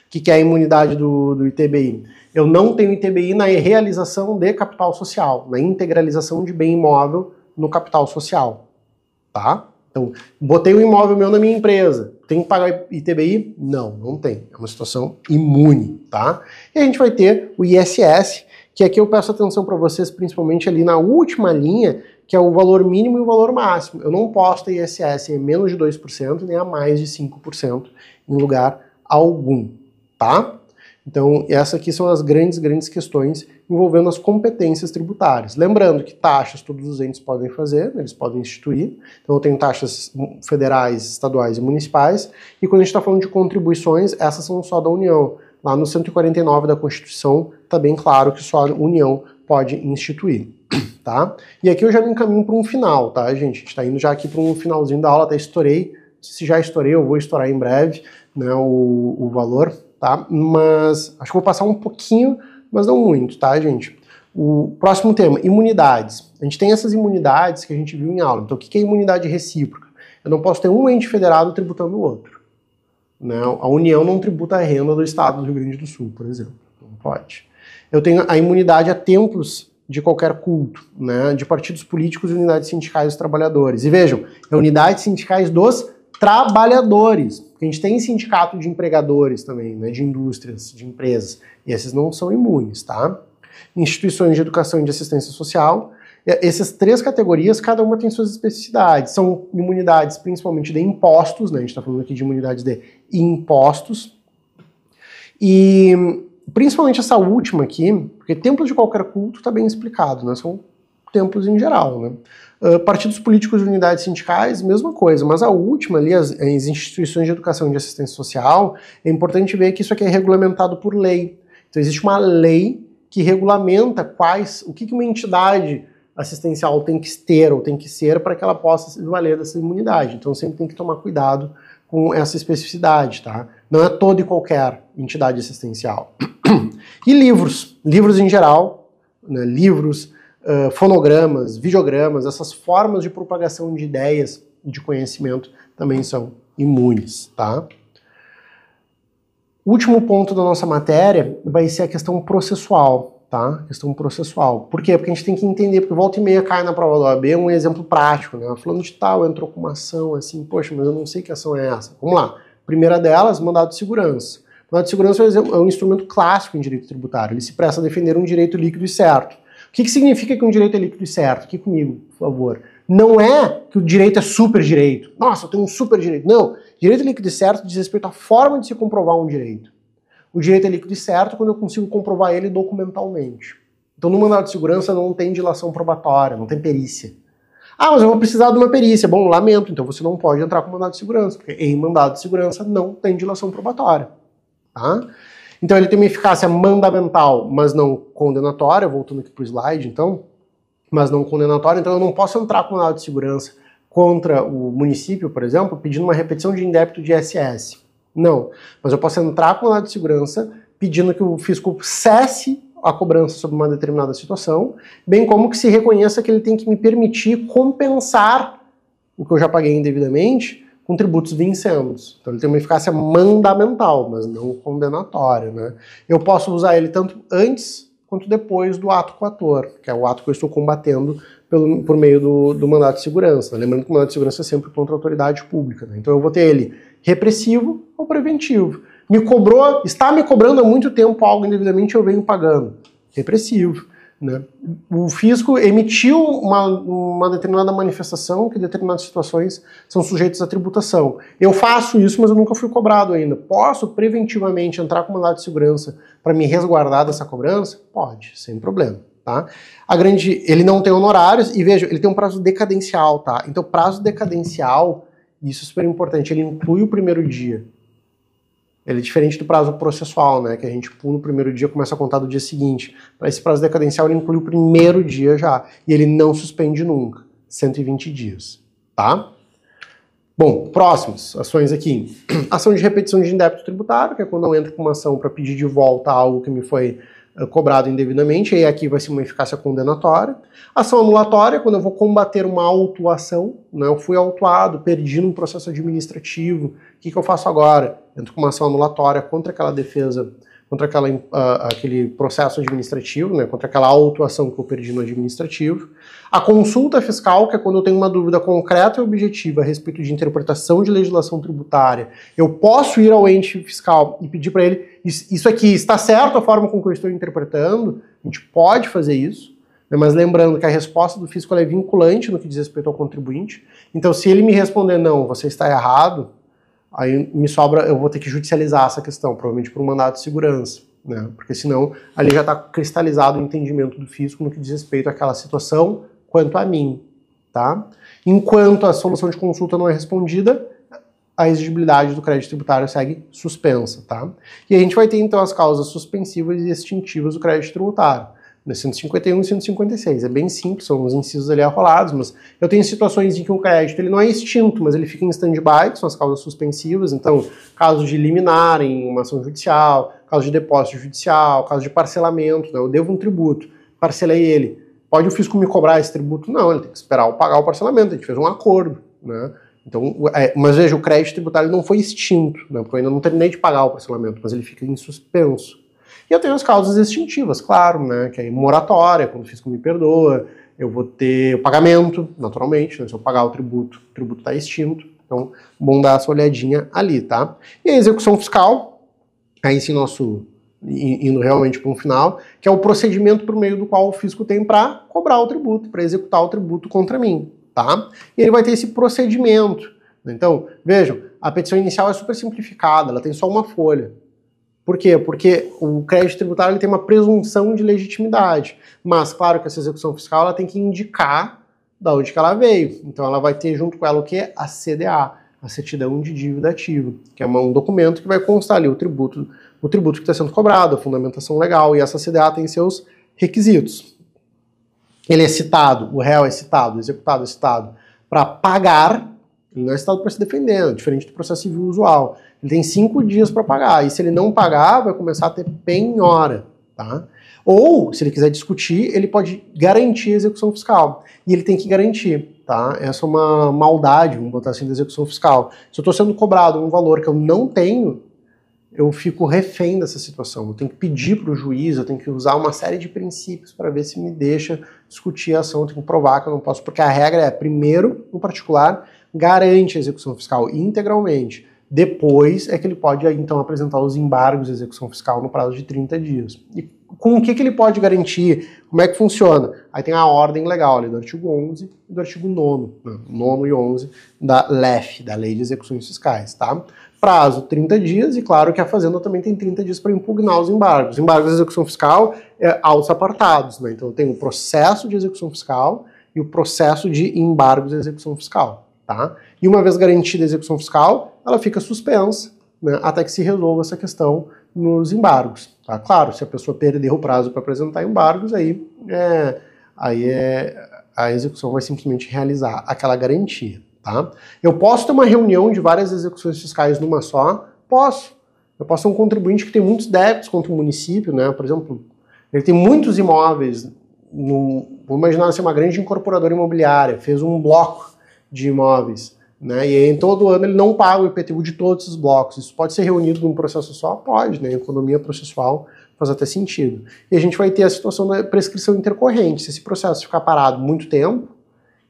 que é a imunidade do ITBI? Eu não tenho ITBI na realização de capital social, na integralização de bem imóvel no capital social, tá? Então, botei um imóvel meu na minha empresa, tem que pagar ITBI? Não tem. É uma situação imune, tá? E a gente vai ter o ISS, que aqui eu peço atenção para vocês, principalmente ali na última linha, que é o valor mínimo e o valor máximo. Eu não posso ter ISS em menos de 2%, nem a mais de 5% em lugar algum, tá? Então, essas aqui são as grandes questões envolvendo as competências tributárias. Lembrando que taxas todos os entes podem fazer, eles podem instituir. Então, eu tenho taxas federais, estaduais e municipais. E quando a gente está falando de contribuições, essas são só da União. Lá no 149 da Constituição, está bem claro que só a União pode instituir, tá? E aqui eu já me encaminho para um final, tá, gente? A gente está indo já aqui para um finalzinho da aula, até estourei. Se já estourei, eu vou estourar em breve, né, o valor, tá? Mas acho que vou passar um pouquinho, mas não muito, tá, gente? O próximo tema, imunidades. A gente tem essas imunidades que a gente viu em aula. Então, o que é imunidade recíproca? Eu não posso ter um ente federado tributando o outro, né? A União não tributa a renda do Estado do Rio Grande do Sul, por exemplo. Não pode. Eu tenho a imunidade a templos de qualquer culto, né? De partidos políticos e unidades sindicais dos trabalhadores. E vejam, é unidades sindicais dos trabalhadores. A gente tem sindicato de empregadores também, né, de indústrias, de empresas, e esses não são imunes, tá? Instituições de educação e de assistência social. Essas três categorias, cada uma tem suas especificidades. São imunidades principalmente de impostos, né? A gente está falando aqui de imunidades de impostos. E principalmente essa última aqui, porque templos de qualquer culto está bem explicado, né? São templos em geral, né? Partidos políticos e unidades sindicais, mesma coisa, mas a última ali, as instituições de educação e de assistência social, é importante ver que isso aqui é regulamentado por lei. Então existe uma lei que regulamenta o que uma entidade assistencial tem que ter ou tem que ser para que ela possa se valer dessa imunidade. Então sempre tem que tomar cuidado com essa especificidade, tá? Não é toda e qualquer entidade assistencial. E livros em geral, né? Livros, fonogramas, videogramas, essas formas de propagação de ideias e de conhecimento também são imunes, tá? O último ponto da nossa matéria vai ser a questão processual, tá? Questão processual. Por quê? Porque a gente tem que entender, porque volta e meia cai na prova da OAB um exemplo prático, né? Fulano de tal entrou com uma ação assim, poxa, mas eu não sei que ação é essa. Vamos lá. Primeira delas, mandado de segurança. Mandado de segurança é um instrumento clássico em direito tributário. Ele se presta a defender um direito líquido e certo. O que significa que um direito é líquido e certo? Aqui comigo, por favor. Não é que o direito é super direito. Nossa, eu tenho um super direito. Não. Direito líquido e certo diz respeito à forma de se comprovar um direito. O direito é líquido e certo quando eu consigo comprovar ele documentalmente. Então no mandado de segurança não tem dilação probatória, não tem perícia. Ah, mas eu vou precisar de uma perícia. Bom, lamento, então você não pode entrar com mandado de segurança, porque em mandado de segurança não tem dilação probatória. Tá? Então ele tem uma eficácia mandamental, mas não condenatória, voltando aqui para o slide, então, mas não condenatória, então eu não posso entrar com mandado de segurança contra o município, por exemplo, pedindo uma repetição de indébito de ISS. Não, mas eu posso entrar com mandado de segurança pedindo que o fisco cesse a cobrança sobre uma determinada situação, bem como que se reconheça que ele tem que me permitir compensar o que eu já paguei indevidamente com tributos vincendos. Então ele tem uma eficácia mandamental, mas não condenatória, né? Eu posso usar ele tanto antes quanto depois do ato coator, que é o ato que eu estou combatendo por meio do mandado de segurança. Lembrando que o mandado de segurança é sempre contra a autoridade pública, né? Então eu vou ter ele repressivo ou preventivo. Me cobrou, está me cobrando há muito tempo algo indevidamente, eu venho pagando. Repressivo. Né? O fisco emitiu uma determinada manifestação que em determinadas situações são sujeitas à tributação. Eu faço isso, mas eu nunca fui cobrado ainda. Posso preventivamente entrar com mandado de segurança para me resguardar dessa cobrança? Pode, sem problema. Tá? Ele não tem honorários e veja, ele tem um prazo decadencial, tá? Então prazo decadencial, isso é super importante, ele inclui o primeiro dia. Ele é diferente do prazo processual, né? Que a gente pula no primeiro dia e começa a contar do dia seguinte. Para esse prazo decadencial, ele inclui o primeiro dia já. E ele não suspende nunca. 120 dias. Tá? Bom, próximos. Ações aqui. Ação de repetição de indébito tributário, que é quando eu entro com uma ação para pedir de volta algo que me foi cobrado indevidamente, e aqui vai ser uma eficácia condenatória. Ação anulatória, quando eu vou combater uma autuação, né? Eu fui autuado, perdi num processo administrativo, o que eu faço agora? Entro com uma ação anulatória contra aquela defesa, contra aquele processo administrativo, né? Contra aquela autuação que eu perdi no administrativo. A consulta fiscal, que é quando eu tenho uma dúvida concreta e objetiva a respeito de interpretação de legislação tributária, eu posso ir ao ente fiscal e pedir para ele, isso aqui está certo a forma com que eu estou interpretando? A gente pode fazer isso, né? Mas lembrando que a resposta do fisco é vinculante no que diz respeito ao contribuinte. Então se ele me responder não, você está errado, aí me sobra, eu vou ter que judicializar essa questão, provavelmente por um mandado de segurança, né? Porque senão ali já está cristalizado o entendimento do fisco no que diz respeito àquela situação quanto a mim, tá? Enquanto a solução de consulta não é respondida, a exigibilidade do crédito tributário segue suspensa, tá? E a gente vai ter então as causas suspensivas e extintivas do crédito tributário, né? 151 e 156. É bem simples, são os incisos ali arrolados, mas eu tenho situações em que um crédito ele não é extinto, mas ele fica em stand-by, que são as causas suspensivas, então casos de liminar em uma ação judicial, caso de depósito judicial, caso de parcelamento, né? Eu devo um tributo, parcelei ele. Pode o fisco me cobrar esse tributo? Não, ele tem que esperar eu pagar o parcelamento, a gente fez um acordo, né? Então, mas veja, o crédito tributário não foi extinto, né? Porque eu ainda não terminei de pagar o parcelamento, mas ele fica em suspenso. E eu tenho as causas extintivas, claro, né? Que é moratória, quando o fisco me perdoa, eu vou ter o pagamento, naturalmente, né? Se eu pagar o tributo está extinto, então bom dar essa olhadinha ali, tá? E a execução fiscal, aí sim indo realmente para um final, que é o procedimento por meio do qual o fisco tem para cobrar o tributo, para executar o tributo contra mim, tá? E ele vai ter esse procedimento. Então, vejam, a petição inicial é super simplificada, ela tem só uma folha. Por quê? Porque o crédito tributário ele tem uma presunção de legitimidade, mas claro que essa execução fiscal ela tem que indicar de onde que ela veio. Então ela vai ter junto com ela o que? A CDA, a certidão de dívida ativa, que é um documento que vai constar ali o tributo que está sendo cobrado, a fundamentação legal, e essa CDA tem seus requisitos. ele é citado, o réu é citado, o executado é citado para pagar, ele não é citado para se defender, diferente do processo civil usual. Ele tem 5 dias para pagar, e se ele não pagar, vai começar a ter penhora, tá? Ou, se ele quiser discutir, ele pode garantir a execução fiscal, e ele tem que garantir, tá? Essa é uma maldade, vamos botar assim, da execução fiscal. Se eu estou sendo cobrado um valor que eu não tenho, eu fico refém dessa situação. Eu tenho que pedir para o juiz, eu tenho que usar uma série de princípios para ver se me deixa discutir a ação, eu tenho que provar que eu não posso, porque a regra é, primeiro, no particular, garante a execução fiscal integralmente. Depois é que ele pode, então, apresentar os embargos de execução fiscal no prazo de 30 dias. E com o que ele pode garantir? Como é que funciona? Aí tem a ordem legal ali do artigo 11 e do artigo 9 e 11 da LEF, da Lei de Execuções Fiscais, tá? Prazo 30 dias, e claro que a Fazenda também tem 30 dias para impugnar os embargos. Os embargos de execução fiscal, altos apartados, né? Então tem o processo de execução fiscal e o processo de embargos de execução fiscal, tá? E uma vez garantida a execução fiscal, ela fica suspensa, né, até que se resolva essa questão nos embargos, tá? Claro, se a pessoa perder o prazo para apresentar embargos, aí a execução vai simplesmente realizar aquela garantia. Tá? Eu posso ter uma reunião de várias execuções fiscais numa só? Posso. Eu posso ser um contribuinte que tem muitos débitos contra o município, né? Por exemplo, ele tem muitos imóveis, vamos imaginar assim, uma grande incorporadora imobiliária, fez um bloco de imóveis, né? E aí, em todo ano ele não paga o IPTU de todos os blocos. Isso pode ser reunido num processo só? Pode, né? A economia processual faz até sentido. E a gente vai ter a situação da prescrição intercorrente. Se esse processo ficar parado muito tempo,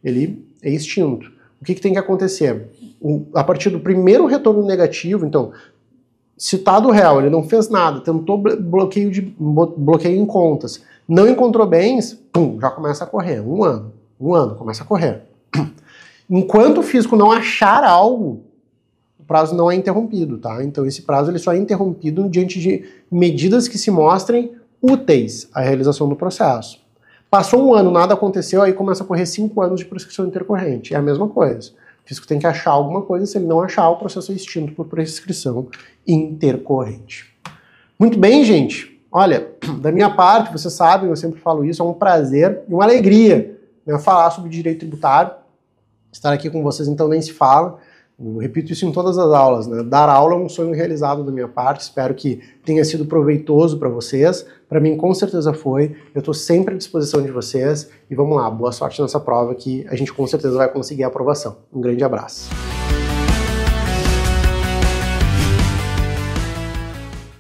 ele é extinto. O que tem que acontecer? A partir do primeiro retorno negativo, então, citado o réu, ele não fez nada, tentou bloqueio em contas, não encontrou bens, pum, já começa a correr. Um ano, começa a correr. Enquanto o fisco não achar algo, o prazo não é interrompido, tá? Então esse prazo ele só é interrompido diante de medidas que se mostrem úteis à realização do processo. Passou um ano, nada aconteceu, aí começa a correr 5 anos de prescrição intercorrente. É a mesma coisa. O fisco tem que achar alguma coisa, se ele não achar, o processo é extinto por prescrição intercorrente. Muito bem, gente. Olha, da minha parte, vocês sabem, eu sempre falo isso, é um prazer e uma alegria, né, falar sobre direito tributário. Estar aqui com vocês, então, nem se fala. Eu repito isso em todas as aulas, né? Dar aula é um sonho realizado da minha parte, espero que tenha sido proveitoso para vocês. Para mim, com certeza foi. Eu estou sempre à disposição de vocês. E vamos lá, boa sorte nessa prova que a gente com certeza vai conseguir a aprovação. Um grande abraço.